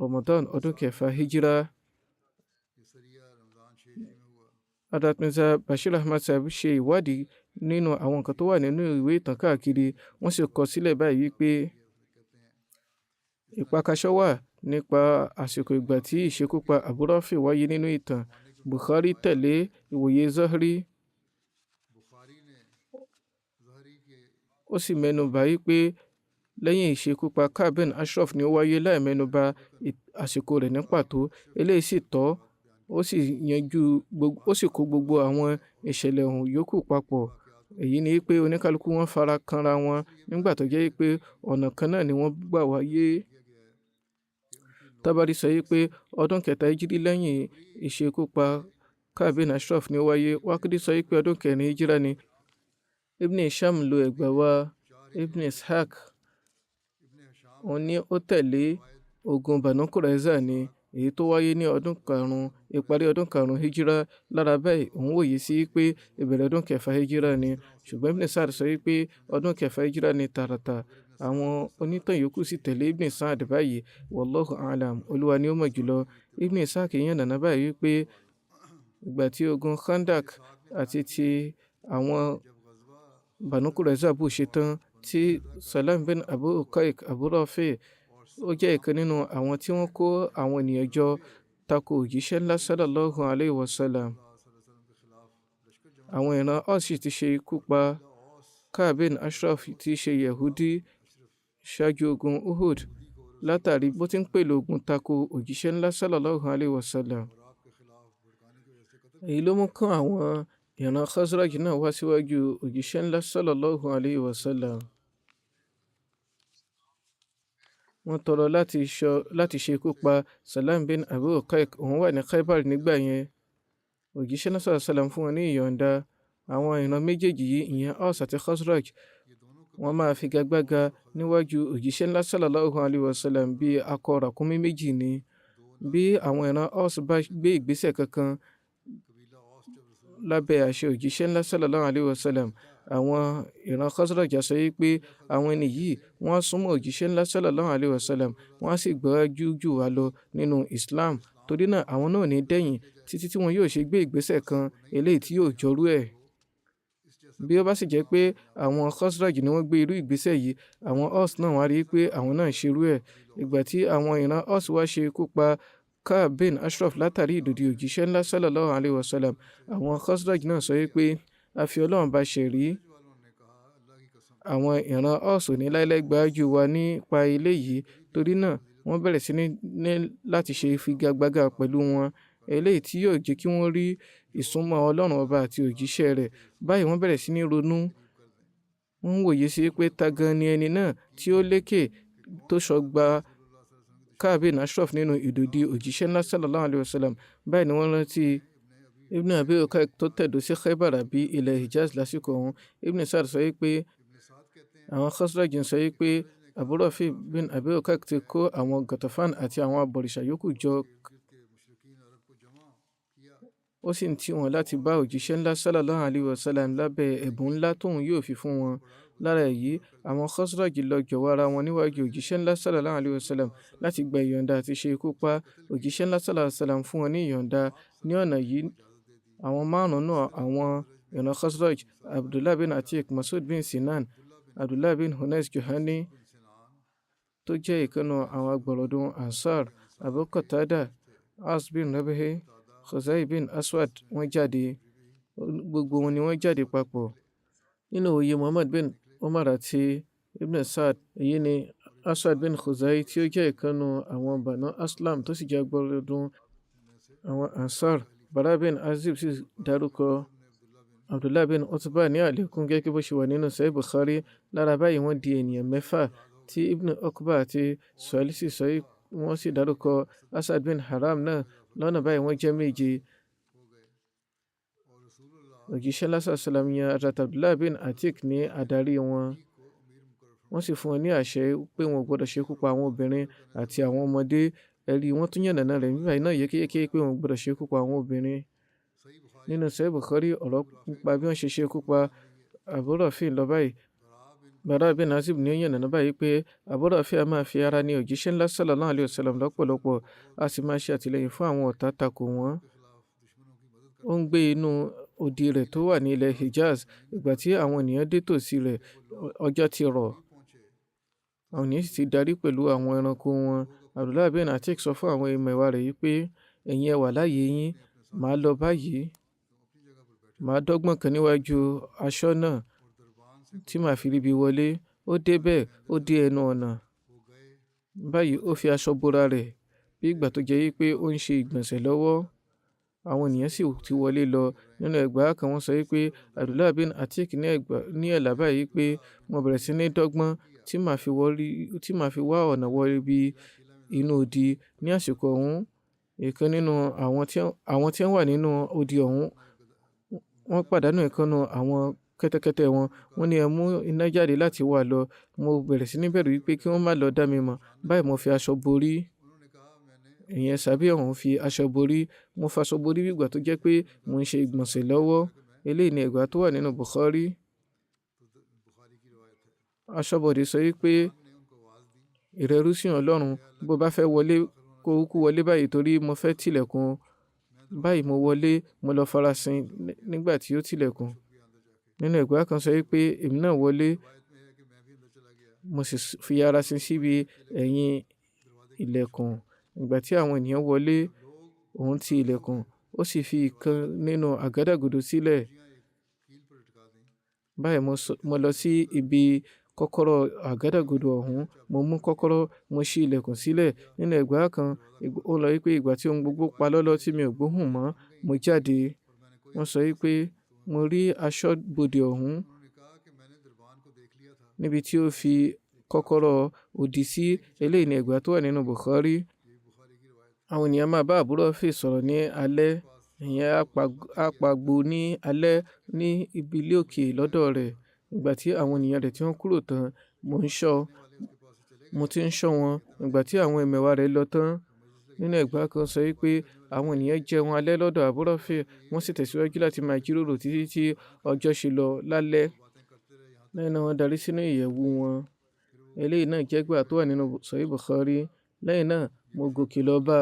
Ramadan ọdún kẹfà Hijira. Hadrat Mirza Bashir Ahmad Sahib ṣe ìwádìí nínú àwọn nǹkan tó wà nínú ìwé ìtàn káàkiri. Wọ́n sì kọ sílẹ̀ báyìí pé ìpakasọ wà nípa àsìkò ìgbà tí ìṣekúpa Abu Rafi wáyé nínú ìtàn. Bukhari tẹ̀lé ìwòye Zahri. Ó sì mẹ́nubà pé lẹ́yìn ìṣekúpa Ka'b bin Ashraf ni ó wáyé, láì mẹ́nubà àsìkò rẹ̀ ní pàtó. Eléyìí sì tọ́, ó sì kó gbogbo àwọn ìṣẹ̀lẹ̀ ọ̀hún yòókù papọ̀. Èyí ni pé oníkálukú wọn fara kanra wọn nígbà tó jẹ́ pé ọ̀nà kan náà ni wọ́n gbà wáyé. Tabari sọ pé ọdún kẹta Hijri lẹ́yìn ìṣekúpa Ka'b bin Ashraf ni ó wáyé. Waqidi sọ pé ọdún kẹrin Hijra ni. Ibn Hisham lo ẹgbàá wa Ibn Ishaq, òun ni ó tẹ̀lé ogun Banu Qurayza ni, èyí tó wáyé ní ọdún karùn-ún, ìparí ọdún karùn-ún Hijra. Lára bẹ́ẹ̀, òun wòye sí pé ìbẹ̀rẹ̀ ọdún kẹfà Hijra ni. Ṣùgbọ́n Ibn Sa'd sọ pé ọdún kẹfà Hijra ni tààràtà. àwọn onítàn yòókù sì tẹ̀lé Ibn Sa'd báyìí wallahu a'lam olúwa ni ó mọ̀ jùlọ. Ibn Ishaq yànnàná báyìí wípé ìgbà tí ogun Khandak àti ti àwọn Banu Qurayza bù ṣe tán tí Salam bin Abu Uqayq Abu Rafi ó jẹ́ ìkan nínú àwọn tí wọ́n kó àwọn ènìyàn jọ tako òjíṣẹ́ ńlá sallallahu alayhi wa sallam. Àwọn ìran Aus sì ti ṣe ikú pa Ka'b bin Ashraf tí í ṣe Yehudi ṣáájú ogun Uhud látàrí bó ti ń pèlè ogun tako òjíṣẹ́ ńlá sallallahu alayhi wa sallam. Èyí ló mú kán àwọn ìran Khazraj náà wá síwájú òjíṣẹ́ ńlá sallallahu alayhi wa sallam. Wọ́n tọrọ láti ṣe ikú pa Salam bin Abu Uqayq òun wà ní Khaybar nígbà yẹn. Òjíṣẹ́ náà sallallahu alayhi wa sallam fún wọn ní ìyọ̀ǹda. Àwọn ìran méjèèjì yìí ìyẹn Aus àti Khazraj wọ́n máa figagbága níwájú òjíṣẹ́ ńlá sallallahu alayhi wa sallam bí akọ ràkúnmí méjì ni. Bí àwọn ìran Aus bá gbé ìgbésẹ̀ kankan lábẹ́ àṣẹ òjíṣẹ́ ńlá sallallahu alayhi wa sallam, àwọn ìran Khazraj sọ pé àwọn ẹni yìí wọ́n á súnmọ́ òjíṣẹ́ ńlá sallallahu alayhi wa sallam, wọ́n á sì gbájú jù wá lọ nínú Islam. Torí náà àwọn náà ní dẹ́yìn títí tí wọn yóò ṣe gbé ìgbésẹ̀ kan eléyìí tí yóò jọrú ẹ̀. Bí ó bá sì jẹ́ pé àwọn Khazraj ni wọ́n gbé irú ìgbésẹ̀ yìí, àwọn Aus náà wá rí i pé àwọn náà ṣerú ẹ̀. Ìgbà tí àwọn ìran Aus wá ṣe ikú pa Ka'b bin Ashraf látàrí ìdòdì òjíṣẹ́ ńlá sallallahu alayhi wa sallam, àwọn Khazraj náà sọ pé a fi Ọlọ́run bá ṣe rí, àwọn ìran Aus ní láíláí gbájú wa nípa ilé yìí. Torí náà wọ́n bẹ̀rẹ̀ sí ní láti ṣe figagbága pẹ̀lú wọn eléyìí tí yóò jẹ́ kí wọ́n rí ìsúnmọ́ Ọlọ́run ọba àti òjíṣẹ́ rẹ̀. Báyìí wọ́n bẹ̀rẹ̀ sí ní ronú. Wọ́n ń wòye sí pé ta gan ni ẹni náà tí ó lékè tó ṣọgbà Ka'b bin Ashraf nínú ìdòdì òjíṣẹ́ ńlá sallallahu alayhi wa sallam. Báyìí ni wọ́n rántí Ibn Abi Uqayq tó tẹ̀dó sí Khaybar àbí ilẹ̀ Hijaz lásìkò ọ̀hún. Ibn Sa'd sọ pé àwọn Khazraj sọ pé Abu Rafi bin Abi Uqayq ti kó àwọn Ghatafan àti àwọn abọ̀rìṣà yòókù jọ, ó sì ń tì wọ́n láti bá òjíṣẹ́ ńlá sallallahu alayhi wa sallam lábẹ́ ẹ̀bùn ńlá tóun yóò fi fún wọn. Lára èyí àwọn Khazraj lọ jọ̀wọ́ ara wọn níwájú òjíṣẹ́ ńlá sallallahu alayhi wa sallam láti gba ìyọ̀ǹda àti ṣe ikú pa òjíṣẹ́ ńlá sallallahu alayhi wa sallam fún wọn ní ìyọ̀ǹda. Ní ọ̀nà yìí àwọn márùn-ún náà àwọn ìran Khazraj, Abdullah bin Atiq, Masud bin Sinan, Abdullah bin Hunais Juhani tó jẹ́ ìkànnà àwọn agbọ̀rọ̀dún Ansar, Abu Qatada, As bin Rabihi, Khuzai bin Aswad wọ́n jáde. Gbogbo wọn ni wọ́n jáde papọ̀. Nínú òye Muhammad bin Umar àti Ibn Sa'd, èyí ni Aswad bin Khuzai tí ó jẹ́ ìkànnà àwọn Banu Aslam tó sì jẹ́ agbọ̀rọ̀dún àwọn Ansar. Bara bin Azib sì dárúkọ Abdullah bin Utbah ní àlékún gẹ́gẹ́ bó ṣe wà nínú Sahih Bukhari. Lára báyìí wọ́n di ènìyàn mẹ́fà tí Ibn Uqba àti Suhail sì sọ wọ́n sì dárúkọ Asad bin Haram náà. Lọ́nà báyìí wọ́n jẹ́ méje. Òjíṣẹ́ lásán salam yan Hazrat Abdullah bin Atiq ní adarí wọn. Wọ́n sì fún wọn ní àṣẹ pé wọn ò gbọdọ̀ ṣekú pa àwọn obìnrin àti àwọn ọmọdé. Ẹ̀rí wọn tún yànnàná rẹ̀ nígbà náà yékéyéké pé wọn ò gbọdọ̀ ṣekú pa àwọn obìnrin. Nínú Sahih Bukhari ọ̀rọ̀ nípa bí wọ́n ṣe ṣekú pa Abu Rafi lọ báyìí. Bara bin Azib ní ó yànnàná báyìí pé Abu Rafi a máa fi ara ní òjíṣẹ́ ńlá sallallahu alayhi wa sallam lọ́pọ̀lọpọ̀, a sì máa ṣe àtìlẹ́yìn fún àwọn ọ̀tá takò wọ́n. Ó ń gbé inú odi rẹ̀ tó wà ní ilẹ̀ Hijaz. Ìgbà tí àwọn ènìyàn dé tòsí rẹ̀ ọjọ́ ti rọ̀. Àwọn ènìyàn sì ti darí pẹ̀lú àwọn ẹranko wọn. Abdullah bin Atiq sọ fún àwọn ẹmẹ̀wà rẹ̀ yìí pé ẹ̀yin ẹ wà láàyè yín, màá lọ báyìí. Màá dọ́gbọ́n kan níwájú aṣọ náà tí màá fi ríbi wọlé. Ó dé bẹ́ẹ̀, ó dé ẹnu ọ̀nà. Báyìí ó fi aṣọ bora rẹ̀ bí ìgbà tó jẹ́ pé ó ń ṣe ìgbọ̀nsẹ̀ lọ́wọ́. Àwọn ènìyàn sì ti wọlé lọ. Nínú ẹgbàá kan wọ́n sọ pé Abdullah bin Atiq ní ẹ̀là báyìí pé mo bẹ̀rẹ̀ sí ní dọ́gbọ́n tí màá fi wá ọ̀nà wọ ibi inú odi. Ní àsìkò ọ̀hún, ìkan nínú àwọn tí wọ́n wà nínú odi ọ̀hún wọ́n pàdánù ìkànnù àwọn kẹ́tẹ́kẹ́tẹ́ wọn. Wọ́n ní ẹ mú iná jáde láti wá lọ. Mo bẹ̀rẹ̀ sí ní bẹ̀rù wípé kí wọ́n má lọ dá mi mọ̀. Báyìí mo fi aṣọ borí. Ìyẹn sàbí ọ̀hún fi aṣọ borí. Mo fa aṣọ borí bí ìgbà tó jẹ́ pé mo ń ṣe ìgbọ̀nsẹ̀ lọ́wọ́. Eléyìí ni ẹgbàá tó wà nínú Bukhari. aṣọ́bodè sọ wípé ìrẹ ẹrúsìn Ọlọ́run, bó bá fẹ́ wọlé kó kúkú wọlé báyìí torí mo fẹ́ tilẹ̀kùn. Báyìí mo wọlé, mo lọ farasin nígbà tí ó tilẹ̀kùn. Nínú ẹgbàá kan sọ wípé èmi náà wọlé, mo sì fi ara sin síbi ẹ̀yìn ilẹ̀kùn. Ìgbà tí àwọn ènìyàn wọlé, òun ti ilẹ̀kùn, ó sì fi ìkan nínú àgádágodo sílẹ̀. Báyìí mo lọ sí ibi kọ́kọ́rọ́ àgádágodo ọ̀hún, mo mú kọ́kọ́rọ́, mo ṣí ilẹ̀kùn sílẹ̀. Nínú ẹgbàá kan, ó lọ wípé ìgbà tí ohun gbogbo pa lọ́lọ́ tí mi ò gbóhùn mọ́, mo jáde. Wọ́n sọ wípé mo rí aṣọ́bodè ọ̀hún níbi tí ó fi kọ́kọ́rọ́ òdì sí. Eléyìí ni ẹgbàá tó wà nínú Bukhari. Àwọn ènìyàn máa bá àbúrò fè sọ̀rọ̀ ní alẹ́. Ìyẹn á pagbo ní alẹ́ ní ibi ilé òkè lọ́dọ̀ rẹ̀. Ìgbà tí àwọn ènìyàn rẹ̀ tí wọ́n kúrò tán, mo ti ń ṣọ́ wọn. Ìgbà tí àwọn ẹmẹ̀wà rẹ̀ lọ tán, nínú ẹgbàá kan sọ wípé àwọn ènìyàn jẹun alẹ́ lọ́dọ̀ àbúrò fè, wọ́n sì tẹ̀síwájú láti máa jíròrò títí tí ọjọ́ ṣe lọ lálẹ́. Lẹ́yìn náà wọ́n darí sínú ìyẹ̀wù wọn. Eléyìí náà jẹ́ ẹgbàá tó wà nínú Sahih Bukhari. Lẹ́yìn náà mo gòkè lọ bá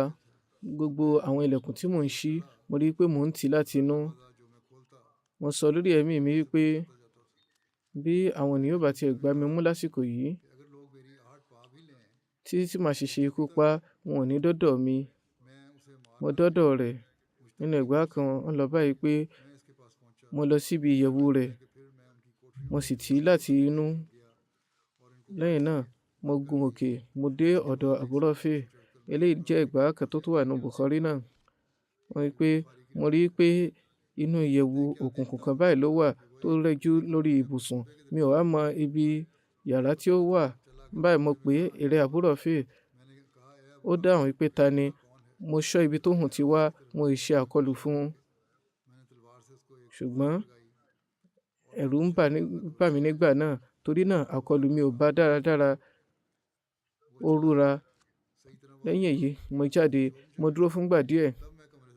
gbogbo àwọn ilẹ̀kùn tí mò ń ṣí, mo rí pé mò ń tì láti inú. Mo sọ lórí ẹ̀mí mi wípé bí àwọn ènìyàn bá ti gbá mi mú lásìkò yìí, tí màá ṣe ikú pa, wọn ò ní dọ́dọ̀ mi. Mo dọ́dọ̀ rẹ̀. Nínú ẹgbàá kan wọ́n lọ báyìí pé mo lọ síbi ìyẹ̀wù rẹ̀, mo sì tì láti inú. Lẹ́yìn náà mo gun òkè, mo dé ọ̀dọ̀ àbúrò fè. Eléyìí jẹ́ ẹgbàá kan tó wà nínú Bukhari náà. Mo rí pé inú ìyẹ̀wù òkùnkùn kan báyìí ló wà tó rẹ́jú lórí ibùsùn. Mi ò wá mọ ibi yàrá tí ó wà. Báyìí mo pè ìrẹ àbúrò fè. Ó dáhùn wípé ta ni. Mo ṣọ́ ibi tó hùn ti wá, mo ì ṣe àkọlù fún un. Ṣùgbọ́n ẹ̀rù ń bà mí nígbà náà, torí náà àkọlù mi ò bá dáradára. Ó rúra. Lẹ́yìn èyí mo jáde, mo dúró fúngbà díẹ̀.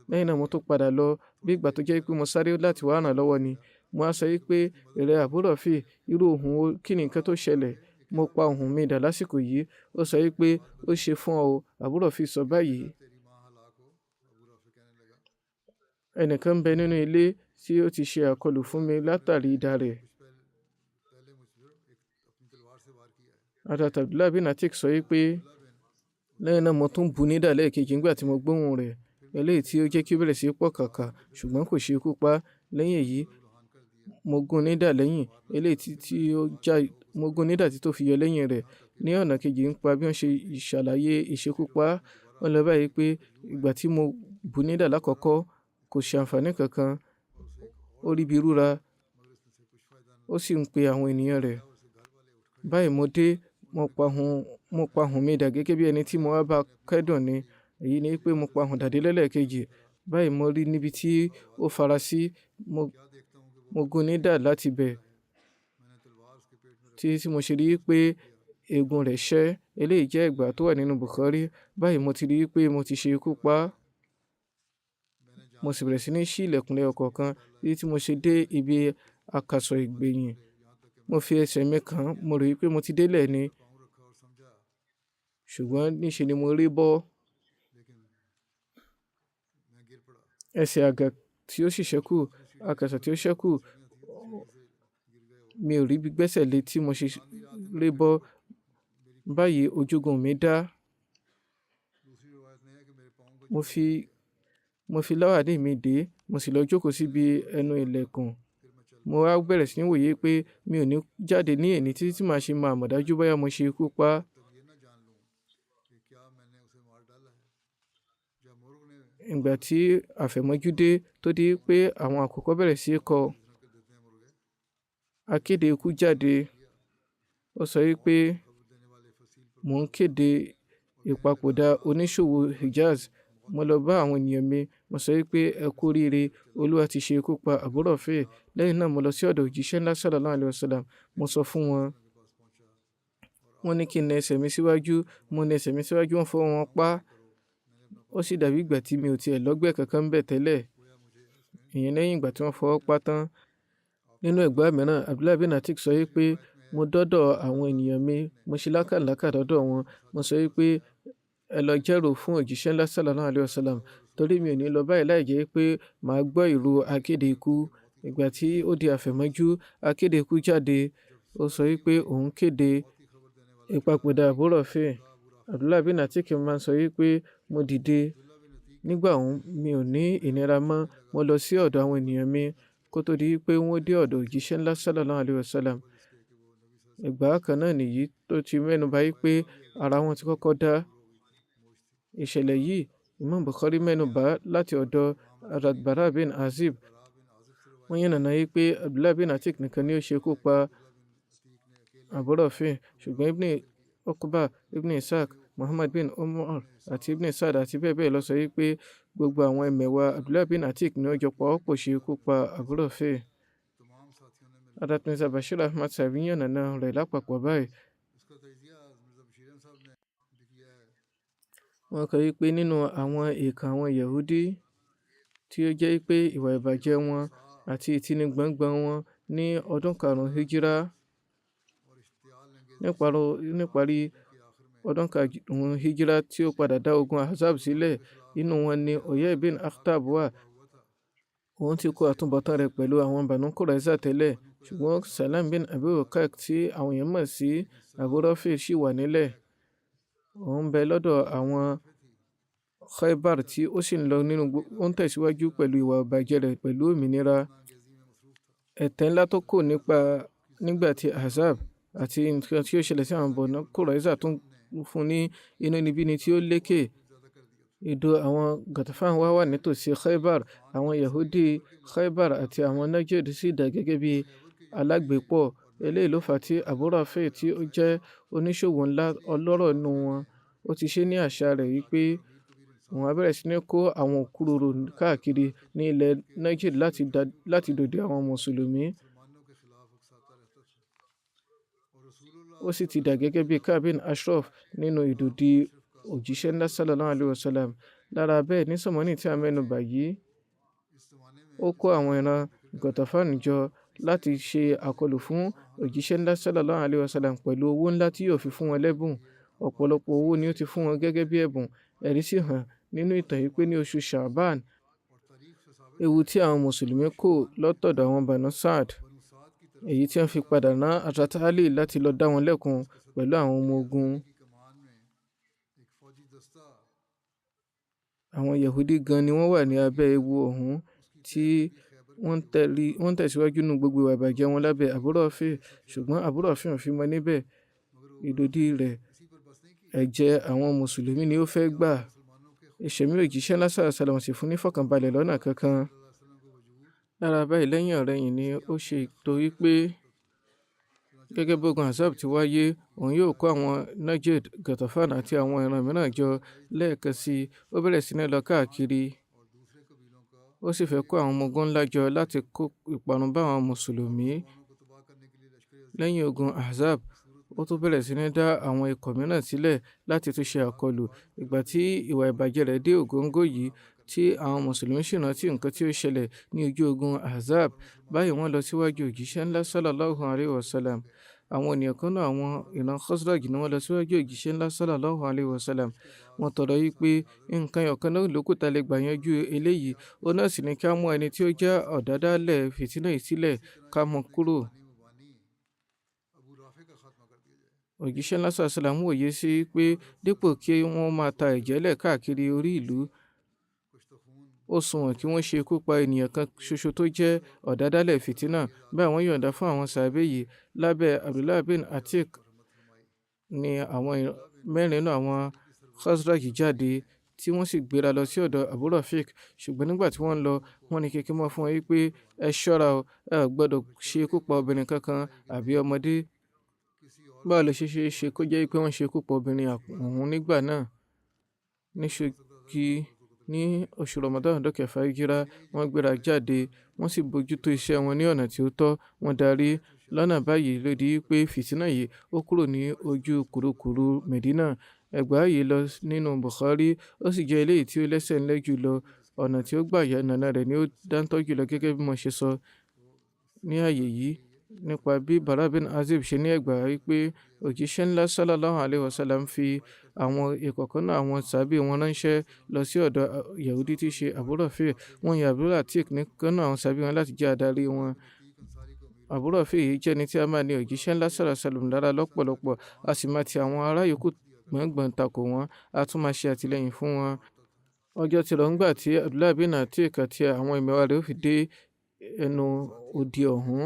Lẹ́yìn náà mo tún padà lọ bí ìgbà tó jẹ́ pé mo sáré láti wá ràn lọ́wọ́ ni. Mo á sọ wípé ìrẹ àbúrò fè, irú ohun kí ni nǹkan tó ṣẹlẹ̀? Mo pa ohùn mi dà lásìkò yìí. Ó sọ wípé ó ṣe fún ọ. Àbúrò fè sọ báyìí. Ẹnìkan ń bẹ nínú ilé tí ó ti ṣe àkọlù fún mi látàrí idà rẹ̀. Hazrat Abdullah bin Atik sọ wípé lẹ́yìn náà mo tún bù ní idà lẹ́ẹ̀kejì nígbà tí mo gbóhùn rẹ̀. Eléyìí tí ó jẹ́ kí ó bẹ̀rẹ̀ sí pọ̀ kàkà, ṣùgbọ́n kò ṣe ikú pa. Lẹ́yìn èyí mo gún ní idà lẹ́yìn. Mo gún ní idà tí tó fi yọ lẹ́yìn rẹ̀. Ní ọ̀nà kejì ń pa bí wọ́n ṣe ṣàlàyé ìṣekúpa. Wọ́n lọ báyìí pé ìgbà tí mo bù ní idà lákọ̀ọ́kọ́ kò ṣe àǹfààní kankan. Ó rí bí rúra. Ó sì ń pe àwọn ènìyàn rẹ̀. Báyìí mo dé, mo pa ohùn mi dà gẹ́gẹ́ bí ẹni tí mo wá bá kẹ́dùn ni. Èyí ni pé mo pa ohùn dà dé lẹ́ẹ̀kejì. Báyìí mo rí níbi tí ó fara sí. Mo gún ní idà láti bẹ̀. Tí mo ṣe rí pé eegun rẹ̀ ṣẹ́. Eléyìí jẹ́ ẹgbàá tó wà nínú Bukhari. Báyìí mo ti rí pé mo ti ṣe ikú pa. Mo sì bẹ̀rẹ̀ sí ní ṣí ilẹ̀kùn lẹ́yọ kọ̀ọ̀kan tí mo ṣe dé ibi àkàsọ̀ ìgbẹ̀yìn. Mo fi ẹsẹ̀ mi kàn, mo rò wípé mo ti délẹ̀ ni. Ṣùgbọ́n níṣe ni mo rí bọ́. Ẹsẹ̀ àga tí ó sì ṣẹ́kù, àkàsọ̀ tí ó ṣẹ́kù, mi ò rí bí gbẹ́sẹ̀ lé tí mo ṣe rí bọ́. Báyìí ojúgun mi dá. Mo fi láwàní mi dé, mo sì lọ jókòó síbi ẹnu ilẹ̀kùn. Mo wá bẹ̀rẹ̀ sí ní wòye pé mi ò ní jáde ní èní títí tí màá ṣe máa mọ̀ dájú bóyá mo ṣe ikú pa. Ìgbà tí àfẹ̀mọ́jú dé tó di pé àwọn àkùkọ bẹ̀rẹ̀ sí í kọ, akéde ikú jáde. Ó sọ wípé mò ń kéde ìpapòdà oníṣòwò Hijaz. Mo lọ bá àwọn ènìyàn mi, mo sọ wípé ẹ kú oríire, Olúwa ti ṣe ikú pa àbúrò fè. Lẹ́yìn náà mo lọ sí ọ̀dọ̀ òjíṣẹ́ ńlá sallallahu alaihi wasallam. Mo sọ fún wọn. Wọ́n ní kí n na ẹsẹ̀ mi síwájú. Mo na ẹsẹ̀ mi síwájú, wọ́n fọwọ́ wọn pa. Ó sì dàbí ìgbà tí mi ò tiẹ̀ lọ́gbẹ́ kankan bẹ̀ tẹ́lẹ̀. Ìyẹn lẹ́yìn ìgbà tí wọ́n fọwọ́ pa tán. Nínú ẹgbàá mìíràn, Abdullah bin Atik sọ wípé mo dọ́dọ̀ àwọn ènìyàn mi, mo ṣe lákàlàkà dọ́dọ̀ wọn, mo sọ wípé ẹ lọ jẹ́rò fún òjíṣẹ́ ńlá sallallahu alayhi wa sallam torí mi ò ní lọ báyìí láì jẹ́ pé màá gbọ́ ìró akéde ikú. Ìgbà tí ó di àfẹ̀mọ́jú, akéde ikú jáde, ó sọ wípé òun kéde ìpapòdà Abu Rafi. Abdullah bin Atik máa ń sọ wípé mo dìde nígbà òun, mi ò ní ìnira mọ́, mo lọ sí ọ̀dọ̀ àwọn ènìyàn mi kó tó di wípé wọ́n dé ọ̀dọ̀ òjíṣẹ́ ńlá sallallahu alayhi wa sallam. Ìgbà kan náà nìyí tó ti mẹ́nu bà wípé ara wọn ti kọ́kọ́ dá. Ìṣẹ̀lẹ̀ yìí Imam Bukhari mẹ́nu bà láti ọ̀dọ̀ Bara bin Azib. Wọ́n yànnàná wípé Abdullah bin Atik nìkan ni ó ṣekú pa Abu Rafi, ṣùgbọ́n Ibn Uqba, Ibn Ishaq, Muhammad bin Umar àti Ibn Sa'd àti bẹ́ẹ̀ bẹ́ẹ̀ lọ sọ wípé gbogbo àwọn ẹmẹ̀wà Abdullah bin Atik ni ó jọ pawọ́pọ̀ ṣekú pa Abu Rafi. Hazrat Mirza Bashir Ahmad Sabi yànnàná rẹ̀ lápapọ̀ báyìí. Wọ́n kọ wípé nínú àwọn ìkà àwọn Yahudi tí ó jẹ́ pé ìwà ìbàjẹ́ wọn àti ìtinigbọ̀ngbọ̀n wọn ní ọdún karùn-ún hijira, níparí ọdún karùn-ún hijira tí ó padà dá ogun Ahzab sílẹ̀, inú wọn ni Uyay bin Akhtab wà. Òun ti kó àtúbọ̀tán rẹ̀ pẹ̀lú àwọn Banu Qurayza tẹ́lẹ̀, ṣùgbọ́n Salam bin Abi Waqqas tí àwọn èèyàn mọ̀ sí Abu Rafi ṣì wà nílẹ̀. Òun bẹ lọ́dọ̀ àwọn Khaybar tí ó sì ń lọ nínú ó ń tẹ̀síwájú pẹ̀lú ìwà ìbàjẹ́ rẹ̀ pẹ̀lú òmìnira. Ẹ̀tẹ̀ ńlá tó kù nígbà tí Ahzab àti nǹkan tí ó ṣẹlẹ̀ sí àwọn Banu Qurayza tó ń fún ní inúnibíni tí ó lékè. Ìdó àwọn Ghatafan wà nítòsí Khaybar. Àwọn Yahudi Khaybar àti àwọn Najd sì dà gẹ́gẹ́ bí alágbépọ̀. Eléyìí ló fà tí Abu Rafi tí ó jẹ́ oníṣòwò ńlá ọlọ́rọ̀ nínú wọn, ó ti ṣe ní àṣà rẹ̀ wípé òun á bẹ̀rẹ̀ sí ní kó àwọn òkúròrò káàkiri ní ilẹ̀ Najd láti dòde àwọn mùsùlùmí. Ó sì ti dà gẹ́gẹ́ bí Ka'b bin Ashraf nínú ìdòdì òjíṣẹ́ ńlá sallallahu alayhi wa sallam. Lára bẹ́ẹ̀ ní sọ̀mọ́nì tí a mẹ́nu bà yìí, ó kó àwọn ìran Ghatafan jọ láti ṣe àkọlù fún òjíṣẹ́ ńlá sallallahu alayhi wa sallam pẹ̀lú owó ńlá tí yóò fi fún wọn lẹ́bùn. Ọ̀pọ̀lọpọ̀ owó ni ó ti fún wọn gẹ́gẹ́ bí ẹ̀bùn. Ẹ̀rí sì hàn nínú ìtàn yìí pé ní oṣù Sha'ban, ewu tí àwọn mùsùlùmí kò lọ́tọ̀dọ̀ àwọn Banu Sa'd, èyí tí wọ́n fi padà rán Hazrat Ali láti lọ dá wọn lẹ́kun pẹ̀lú àwọn ọmọ ogun. Àwọn Yahudi gan ni wọ́n wà ní abẹ́ ewu ọ̀hún tí wọ́n tẹ̀síwájú nínú gbogbo ìwà ìbàjẹ́ wọn lábẹ́ Abu Rafi, ṣùgbọ́n Abu Rafi ò fi mọ́ níbẹ̀. Ìdòdì rẹ̀ ẹ̀jẹ̀ àwọn mùsùlùmí ni ó fẹ́ gbà. Ìṣẹ̀mí òjíṣẹ́ ńlá sallallahu alayhi wa sallam sì fún ní fọkànbalẹ̀ lọ́nà kankan. Lára báyìí lẹ́yìn ọ̀rẹ̀yìn ni ó ṣe ètò wípé gẹ́gẹ́ bí ogun Ahzab ti wáyé, òun yóò kó àwọn Najd, Ghatafan àti àwọn ìran mìíràn jọ lẹ́ẹ̀kan sí i. Ó bẹ̀rẹ̀ sí ní lọ káàkiri. Ó sì fẹ́ kó àwọn ọmọ ogun ńlá jọ láti kó ìparun bá àwọn mùsùlùmí. Lẹ́yìn ogun Ahzab, ó tún bẹ̀rẹ̀ sí ní dá àwọn ikọ̀ mìíràn sílẹ̀ láti tún ṣe àkọlù. Ìgbà tí ìwà ìbàjẹ́ rẹ̀ dé ògóńgó yìí, tí àwọn mùsùlùmí sì rántí nǹkan tí ó ṣẹlẹ̀ ní ojú ogun Ahzab, báyìí wọ́n lọ síwájú òjíṣẹ́ ńlá sallallahu alayhi wa sallam. Àwọn ènìyàn kan náà, àwọn ìran Khazraj ni wọ́n lọ síwájú òjíṣẹ́ ńlá sallallahu alayhi wa sallam. Wọ́n tọrọ yìí pé nǹkan ọ̀kan náà lókù tá lè gbà yanjú eléyìí, ó náà sì ní ká mú ẹni tí ó jẹ́ ọ̀dádálẹ̀ fìtínà yìí sílẹ̀ ká mú kúrò. Òjíṣẹ́ ńlá sallallahu alayhi wa sallam wòye sí pé dípò kí wọ́n máa ta ẹ̀jẹ̀ lẹ̀ káàkiri orí ìlú, ó sunwọ̀n kí wọ́n ṣe ikú pa ènìyàn kan ṣoṣo tó jẹ́ ọ̀dádálẹ̀ fìtínà. Bí àwọn yọ̀ǹda fún àwọn sàhábé yìí lábẹ́ Abdullah bin Atik ni àwọn mẹ́rin náà àwọn Khazraj jáde tí wọ́n sì gbéra lọ sí ọ̀dọ̀ Abu Rafi. Ṣùgbọ́n nígbà tí wọ́n lọ, wọ́n ní kékeré mọ́ fún wọn wípé ẹ ṣọ́ra o, ẹ ò gbọ́dọ̀ ṣe ikú pa obìnrin kankan àbí ọmọdé. Báwo ló ṣe kó jẹ́ pé wọ́n ṣe ikú pa obìnrin ọ̀hún nígbà náà? Ní ṣókí, ní oṣù Ramadan ọdún kẹfà hijira, wọ́n gbéra jáde, wọ́n sì bójútó iṣẹ́ wọn ní ọ̀nà tí ó tọ́. Wọ́n darí lọ́nà báyìí ló di pé fìtínà yìí ó kúrò ní ojú kùrukùru Medina. Ẹgbàá yìí lọ nínú Bukhari, ó sì jẹ́ eléyìí tí ó lẹ́sẹ̀ ńlẹ̀ jù lọ. Ọ̀nà tí ó gbà yànnàná rẹ̀ ni ó dáńtọ́ jù lọ gẹ́gẹ́ bí mo ṣe sọ ní ààyè yìí. nípa bí Bara bin Azib ṣe ní ẹ̀gbà wípé òjíṣẹ́ ńlá sallallahu alayhi wa sallam fi àwọn ìkọ̀kan náà àwọn sàbí wọn ránṣẹ́ lọ sí ọ̀dọ̀ Yahudi tí í ṣe Abu Rafi. Wọ́n yan Abdul Atik nìkan náà àwọn sàbí wọn láti jẹ́ adarí wọn. Abu Rafi yìí jẹ́ ẹni tí a máa ní òjíṣẹ́ ńlá sallallahu alayhi wa sallam lára lọ́pọ̀lọpọ̀, a sì máa ti àwọn ará yòókù gbọ̀ngbọ̀n takò wọn, a tún máa ṣe àtìlẹ́yìn fún wọn. Ọjọ́ ti lọ ńgbà tí Abdullah bin Atik àti àwọn ẹ̀mẹ̀wà rẹ̀ ó fi dé ẹnu odi ọ̀hún.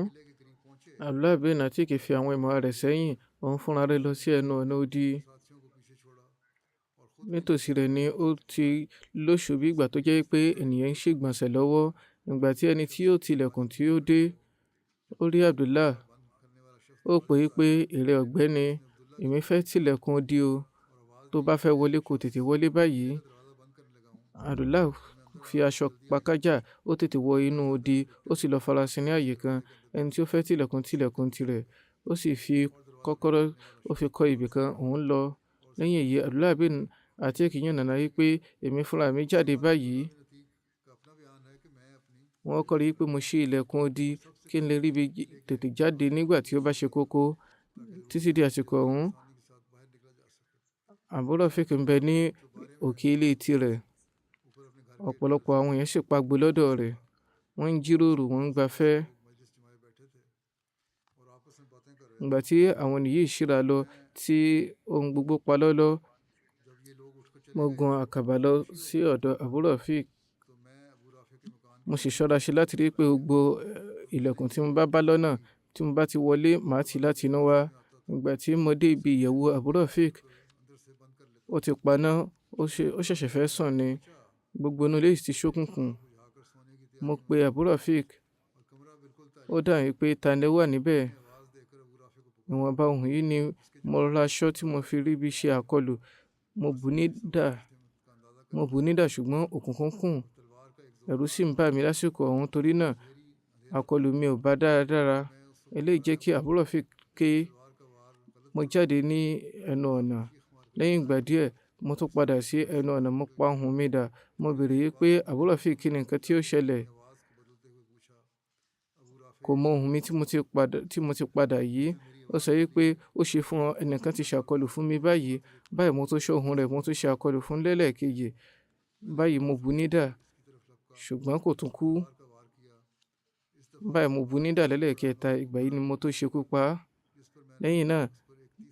Abdullah bin Atik fi àwọn ẹ̀mẹ̀wà rẹ̀ sẹ́yìn, òun fúnra rẹ̀ lọ sí ẹnu ọ̀nà odi. Nítòsí rẹ̀ ni ó ti lóṣù bí ìgbà tó jẹ́ pé ènìyàn ń ṣègbọ̀nsẹ̀ lọ́wọ́. Ìgbà tí ẹni tí ó tilẹ̀kùn tí ó dé, ó rí Abdullah. Ó pè é pé èrè ọ̀gbẹ́ni, èmi fẹ́ tilẹ̀kùn odi o, tó bá fẹ́ wọlé kó tètè wọlé báyìí. Abdullah fi aṣọ pakájà, ó tètè wọ inú odi, ó sì lọ farasin ní àyè kan. Ẹni tí ó fẹ́ tilẹ̀kùn tirẹ̀, ó sì fi kọ́kọ́rọ́ ó fi kọ́ ibì kan, òun lọ. Lẹ́yìn èyí Abdullah bin Atik yànnàná wípé èmi fúnra mi jáde báyìí. Wọ́n kọ́ rí pé mo ṣí ilẹ̀kùn odi kí n lè rí bí tètè jáde nígbà tí ó bá ṣe kókó. Títí di àsìkò ọ̀hún, Abu Rafi ń bẹ ní òkè ilé tirẹ̀. Ọ̀pọ̀lọpọ̀ àwọn èèyàn sì pagbo lọ́dọ̀ rẹ̀. Wọ́n ń jíròrò, wọ́n ń gbafẹ́. Ìgbà tí àwọn ènìyàn ṣíra lọ tí ohun gbogbo pa lọ́lọ́, mo gun àkàbà lọ sí ọ̀dọ̀ Abu Rafi. Mo sì ṣọ́ra ṣe láti rí pé gbogbo ilẹ̀kùn tí mo bá lọ́nà tí mo bá ti wọlé màá tì láti inú wá. Ìgbà tí mo dé ibi ìyẹ̀wò Abu Rafi, ó ti paná, ó ṣẹ̀ṣẹ̀ fẹ́ sùn ni. Gbogbo inú ilé ti ṣókùnkùn. Mo pe Abu Rafi, ó dáhùn pé ta ni ó wà níbẹ̀. Ìwọ̀nba ohùn yìí ni mo rọra aṣọ tí mo fi rí bí ṣe àkọlù. Mo bù nídà ṣùgbọ́n òkùnkùn kùn. Ẹ̀rù sì ń bà mí lásìkò ọ̀hún, torí náà àkọlù mi ò bá dáradára. Eléyìí jẹ́ kí Abu Rafi ké. Mo jáde ní ẹnu ọ̀nà. Lẹ́yìn ìgbà díẹ̀, mo tún padà sí ẹnu ọ̀nà, mo pa ohùn mi dà. Mo béèrè pé Abu Rafi kí ni nǹkan tí ó ṣẹlẹ̀. Kò mọ ohùn mi tí mo ti padà yìí. Ó sọ wípé ó ṣe fún ẹnìkan ti ṣàkọlù fún mi báyìí. Báyìí mo tún ṣọ́ ohùn rẹ̀, mo tún ṣe àkọlù fún lẹ́lẹ́kejì. Báyìí mo bù nídà ṣùgbọ́n kò tún kú. Báyìí mo bù nídà lẹ́lẹ́kẹta. Ìgbà yìí ni mo tó ṣekú pa á. Lẹ́yìn náà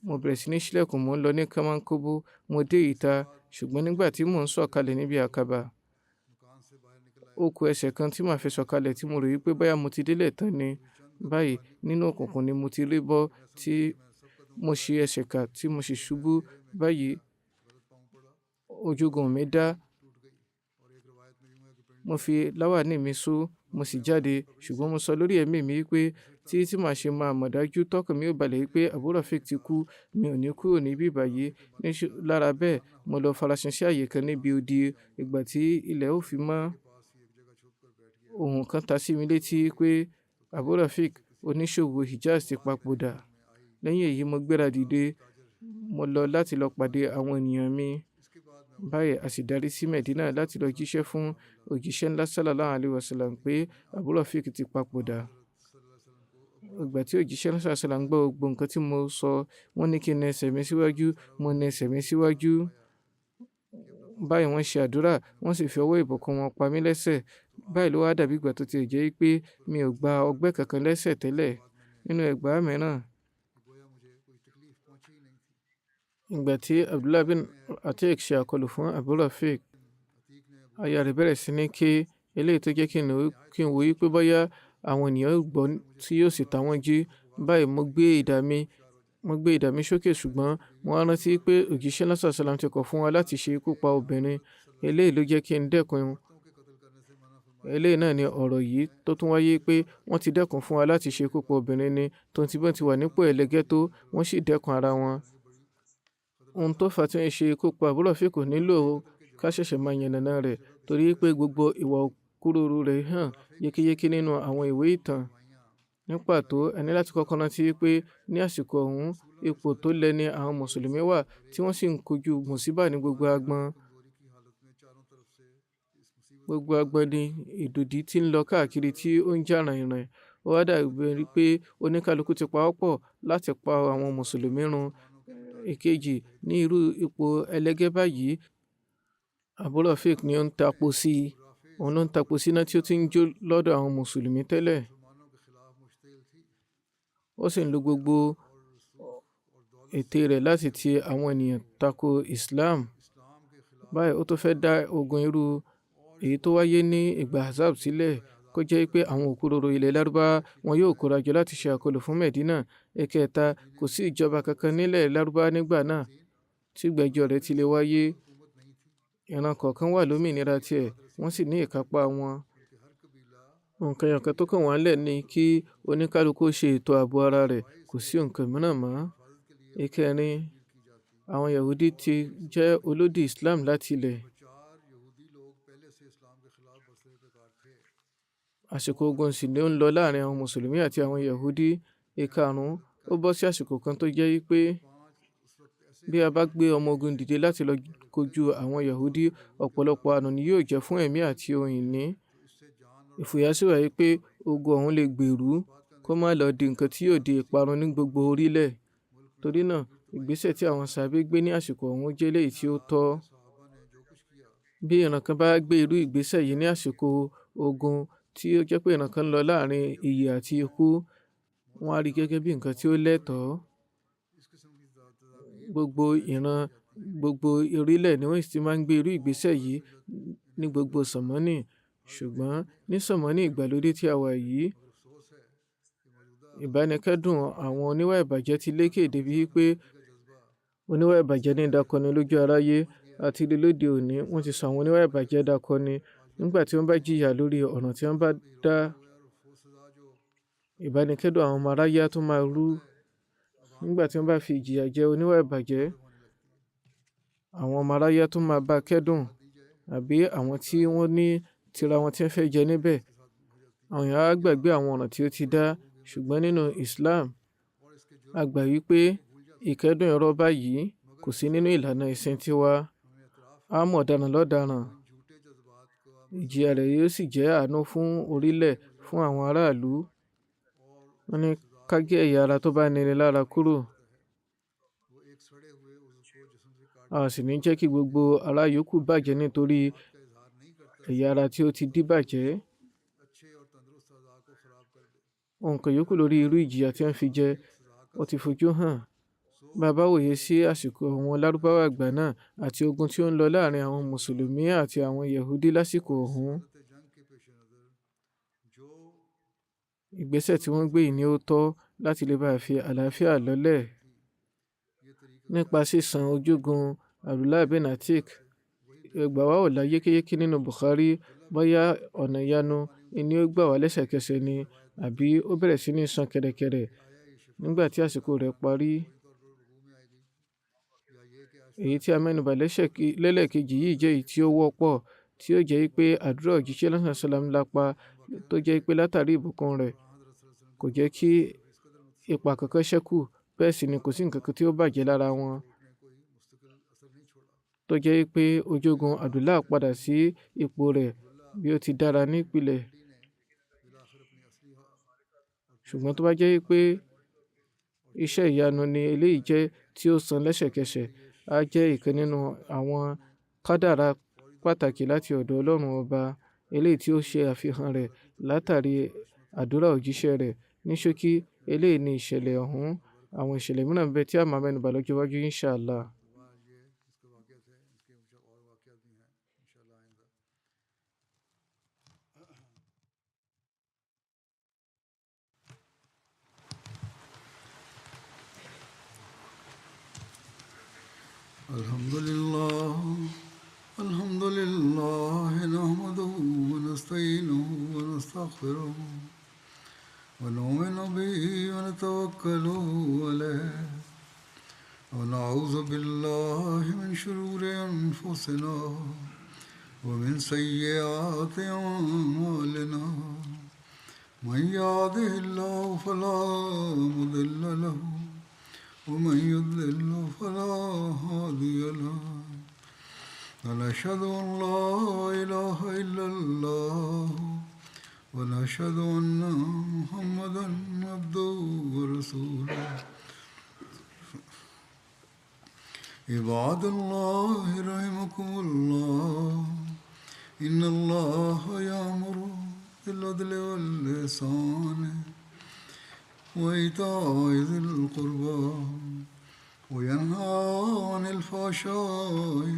mo bẹ̀rẹ̀ sí ní ṣílẹ̀kùn, mo ń lọ ní kánmọ́nkóbó. Mo dé ìta ṣùgbọ́n nígbà tí mò ń sọ̀kalẹ̀ níbi àkàbà, ó kù ẹsẹ̀ kan tí màá fi sọ̀kalẹ̀ tí mo rò wípé báyà mo ti délẹ̀ tán ni. Báyìí nínú òkùnkùn ni mo ti rí bọ́ tí mo ṣe ẹsẹ̀ kà tí mo sì ṣubú. Báyìí ojúgun mi dá. Mo fi láwàní mi sú, mo sì jáde ṣùgbọ́n mo sọ lórí ẹ̀mí mi wípé tí màá ṣe máa mọ̀ dájú tọkàn mi ò balẹ̀ wípé Abu Rafi ti kú, mi ò ní kúrò níbí báyìí. Lára bẹ́ẹ̀ mo lọ farasin sí àyè kan níbi odi. Ìgbà tí ilẹ̀ ó fi mọ́, ohùn kan ta sí mi létí pé Abu Rafi oníṣòwò Hijaz ti papòdà. Lẹ́yìn èyí mo gbéra dìde, mo lọ láti lọ pàdé àwọn ènìyàn mi. Báyìí a sì darí sí Medina láti lọ jíṣẹ́ fún òjíṣẹ́ ńlá sallallahu alayhi wa sallam pé Abu Rafi ti papòdà. Ìgbà tí òjíṣẹ́ ńlá sallallahu alayhi wa sallam gbọ́ gbogbo nǹkan tí mo sọ, wọ́n ní kí n na ẹsẹ̀ mi síwájú. Mo na ẹsẹ̀ mi síwájú. Báyìí wọ́n ṣe àdúrà, wọ́n sì fi ọwọ́ ìbùkún wọn pa mí lẹ́sẹ̀. Báyìí ló wá dàbí ìgbà tó ti jẹ́ pé mi ò gba ọgbẹ́ kankan lẹ́sẹ̀ tẹ́lẹ̀. Nínú ẹgbàá mìíràn, ìgbà tí Abdullah bin Atik ṣe àkọlù fún Abu Rafi, aya rẹ̀ bẹ̀rẹ̀ sí ní ké. Eléyìí tó jẹ́ kí n wò wípé bóyá àwọn ènìyàn gbọ́ tí yóò sì ta wọ́n jí. Báyìí mo gbé idà mi sókè ṣùgbọ́n mo rántí pé òjíṣẹ́ ńlá sallallahu alayhi wa sallam ti kọ̀ fún wa láti ṣe ikú pa obìnrin. Eléyìí ló jẹ́ kí n dẹ́kun. Eléyìí náà ni ọ̀rọ̀ yìí tó tún wáyé pé wọ́n ti dẹ́kun fún wa láti ṣe ikú pa obìnrin ni. Tó ti bọ́n ti wà nípò ẹlẹgẹ́ tó, wọ́n sì dẹ́kun ara wọn. Ohun tó fà tí wọ́n ṣe ikú pa Abu Rafi kò nílò ká ṣẹ̀ṣẹ̀ máa yànnàná rẹ̀, torí pé gbogbo ìwà òkúròrò rẹ̀ hàn yékéyéké nínú àwọn ìwé ìtàn. Ní pàtó, ẹni láti kọ́kọ́ rántí pé ní àsìkò ọ̀hún ipò tó lẹ ní àwọn mùsùlùmí wà tí wọ́n sì ń kojú mùsíbà ní gbogbo agbọn. Gbogbo agbọn ni ìdòdì tí ń lọ káàkiri tí ó ń jà ràìnràìn. ó wá dàbí pé oníkálukú ti pawọ́pọ̀ láti pa àwọn mùsùlùmí run. Ìkejì, ní irú ipò ẹlẹ́gẹ́ báyìí, Abu Rafiq ni ó ń tapo sí i, òun ló ń tapo síná tí ó ti ń jó lọ́dọ̀ àwọn mùsùlùmí tẹ́lẹ̀. Ó sì ń lo gbogbo ète rẹ̀ láti ti àwọn ènìyàn tako Islam. Báyìí ó tó fẹ́ dá ogun irú èyí tó wáyé ní ìgbà Ahzab sílẹ̀, kó jẹ́ pé àwọn òkúròrò ilẹ̀ Lárúbáwá wọn yóò kóra jọ láti ṣe àkọlù fún Mẹ̀dínà. Ẹ̀kẹta, kò sí ìjọba kankan nílẹ̀ Lárúbáwá nígbà náà tí ìgbẹ́jọ́ rẹ̀ ti lè wáyé. Ìran kọ̀ọ̀kan wà lómìnira tiẹ̀, wọ́n sì ní ìkápá wọn. Nǹkan ẹyọ̀kan tó kàn wọ́n lẹ̀ ni kí oníkálukú ṣe ètò ààbò ara rẹ̀, kò sí nǹkan mìíràn mọ́. Ìkẹrin, àwọn Yahudi ti jẹ́ olódì Islam láti ilẹ̀. Àsìkò ogun sì ni ó ń lọ láàrin àwọn mùsùlùmí àti àwọn Yahudi. Ìkarùn-ún, ó bọ́ sí àsìkò kan tó jẹ́ pé bí a bá gbé ọmọ ogun dìde láti lọ kojú àwọn Yahudi, ọ̀pọ̀lọpọ̀ àánú ni yóò jẹ́ fún ẹ̀mí àti ohun ìní. Ìfòyà sì wà pé ogun ọ̀hún lè gbèrú kó má lọ di nǹkan tí yóò di ìparun ní gbogbo orílẹ̀. Torí náà, ìgbésẹ̀ tí àwọn sàábé gbé ní àsìkò ọ̀hún jẹ́ èyí tí ó tọ́. Bí ìran kan bá gbé irú ìgbésẹ̀ yìí ní àsìkò ogun tí ó jẹ́ pé ìran kan ń lọ láàrin ìyè àti ikú, wọ́n á rí gẹ́gẹ́ bí nǹkan tí ó lẹ́tọ̀ọ́. Gbogbo ìran, gbogbo orílẹ̀ ni wọ́n sì máa ń gbé irú ìgbésẹ̀ yìí ní gbogbo sọ̀mọ́nì. Ṣùgbọ́n ní sọ̀mọ́nì ìgbàlódé tí a wà yìí, ìbánikẹ́dùn àwọn oníwà ìbàjẹ́ ti lékè débi pé oníwà ìbàjẹ́ ní dakọni lójú aráyé. Àti lóde òní, wọ́n ti sọ àwọn oníwà ìbàjẹ́ dakọni. Nígbà tí wọ́n bá jìyà lórí ọ̀nà tí wọ́n bá dá, ìbánikẹ́dùn àwọn ọmọ aráyé á tún máa rú. Nígbà tí wọ́n bá fi ìjìyà jẹ oníwà ìbàjẹ́, àwọn ọmọ aráyé á tún máa bá kẹ́dùn, àbí àwọn tí wọ́n ní tira wọn tí wọ́n fẹ́ jẹ níbẹ̀. Àwọn èèyàn á gbàgbé àwọn ọ̀nà tí ó ti dá. Ṣùgbọ́n nínú Islam, a gbà wípé ìkẹ́dùn irọ́ báyìí kò sí nínú ìlànà ìsìn tiwa. A mọ̀ ọ̀daràn lọ́daràn. Ìjìyà rẹ̀ yóò sì jẹ́ àánú fún orílẹ̀, fún àwọn aráàlú. Wọ́n ní ká gé ẹ̀yà ara tó bá nini lára kúrò. A sì ní jẹ́ kí gbogbo ará yòókù bàjẹ́ nítorí ẹ̀yà ara tí ó ti díbàjẹ́. Nǹkan yòókù lórí irú ìjìyà tí wọ́n fi jẹ, ó ti fojú hàn. Bàbá wòye sí àsìkò àwọn Lárúbáwá àgbà náà àti ogun tí ó ń lọ láàrin àwọn Mùsùlùmí àti àwọn Yahudi lásìkò ọ̀hún. Ìgbésẹ̀ tí wọ́n gbé yìí ni ó tọ́ láti lè bá fi àlàáfíà lọ́lẹ̀. Nípa sísan ojúgun Abdullah bin Atik, ẹgbàá wa ò la yékéyéké nínú Bukhari bóyá ọ̀nà ìyanu ni ó gbà wá lẹ́sẹ̀kẹsẹ̀ ni àbí ó bẹ̀rẹ̀ sí ní san kẹ̀rẹ̀kẹ̀rẹ̀ nígbà tí àsìkò rẹ̀ parí. Èyí tí a mẹ́nubà lẹ́lẹ́kejì yìí jẹ́ èyí tí ó wọ́pọ̀, tí ó jẹ́ pé àdúrà òjíṣẹ́ lásán sálám lápá, tó jẹ́ pé látàrí ìbùkún rẹ̀ kò jẹ́ kí ipa kankan ṣẹ́kù, bẹ́ẹ̀ sì ni kò sí nǹkan kan tí ó bàjẹ́ lára wọn. Tó jẹ́ pé ojúgun Abdullah padà sí ipò rẹ̀ bí ó ti dára nípìnlẹ̀. Ṣùgbọ́n tó bá jẹ́ pé iṣẹ́ ìyanu ni eléyìí jẹ́ tí ó san lẹ́sẹ̀kẹsẹ̀, á jẹ́ ìkan nínú àwọn kádàrá pàtàkì láti ọ̀dọ̀ Ọlọ́run ọba, eléyìí tí ó ṣe àfihàn rẹ̀ látàrí àdúrà òjíṣẹ́ rẹ̀. Ní ṣókí, eléyìí ni ìṣẹ̀lẹ̀ ọ̀hún. Àwọn ìṣẹ̀lẹ̀ mìíràn bẹ́ẹ̀ tí a máa mẹ́nubà lọ́jọ́ iwájú, inshallah. الحمد لله نحمده ونستعينه ونستغفره ونؤمن به ونتوكل عليه ونعوذ بالله من شرور أنفسنا ومن سيئات أعمالنا من يهده الله فلا مضل له ومن يضلل فلا هادي له ونشهد أن لا إله إلا الله ونشهد أن محمدا عبده ورسوله عباد الله رحمكم الله إن الله يأمر بالعدل والإحسان وإيتاء ذي القربى وينهى عن الفحشاء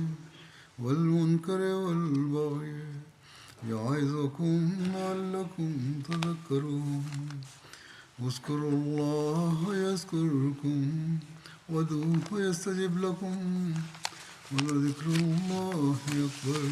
والمنكر والبغي يعظكم لعلكم تذكرون اذكروا الله يذكركم وادعوه يستجب لكم ولذكر الله أكبر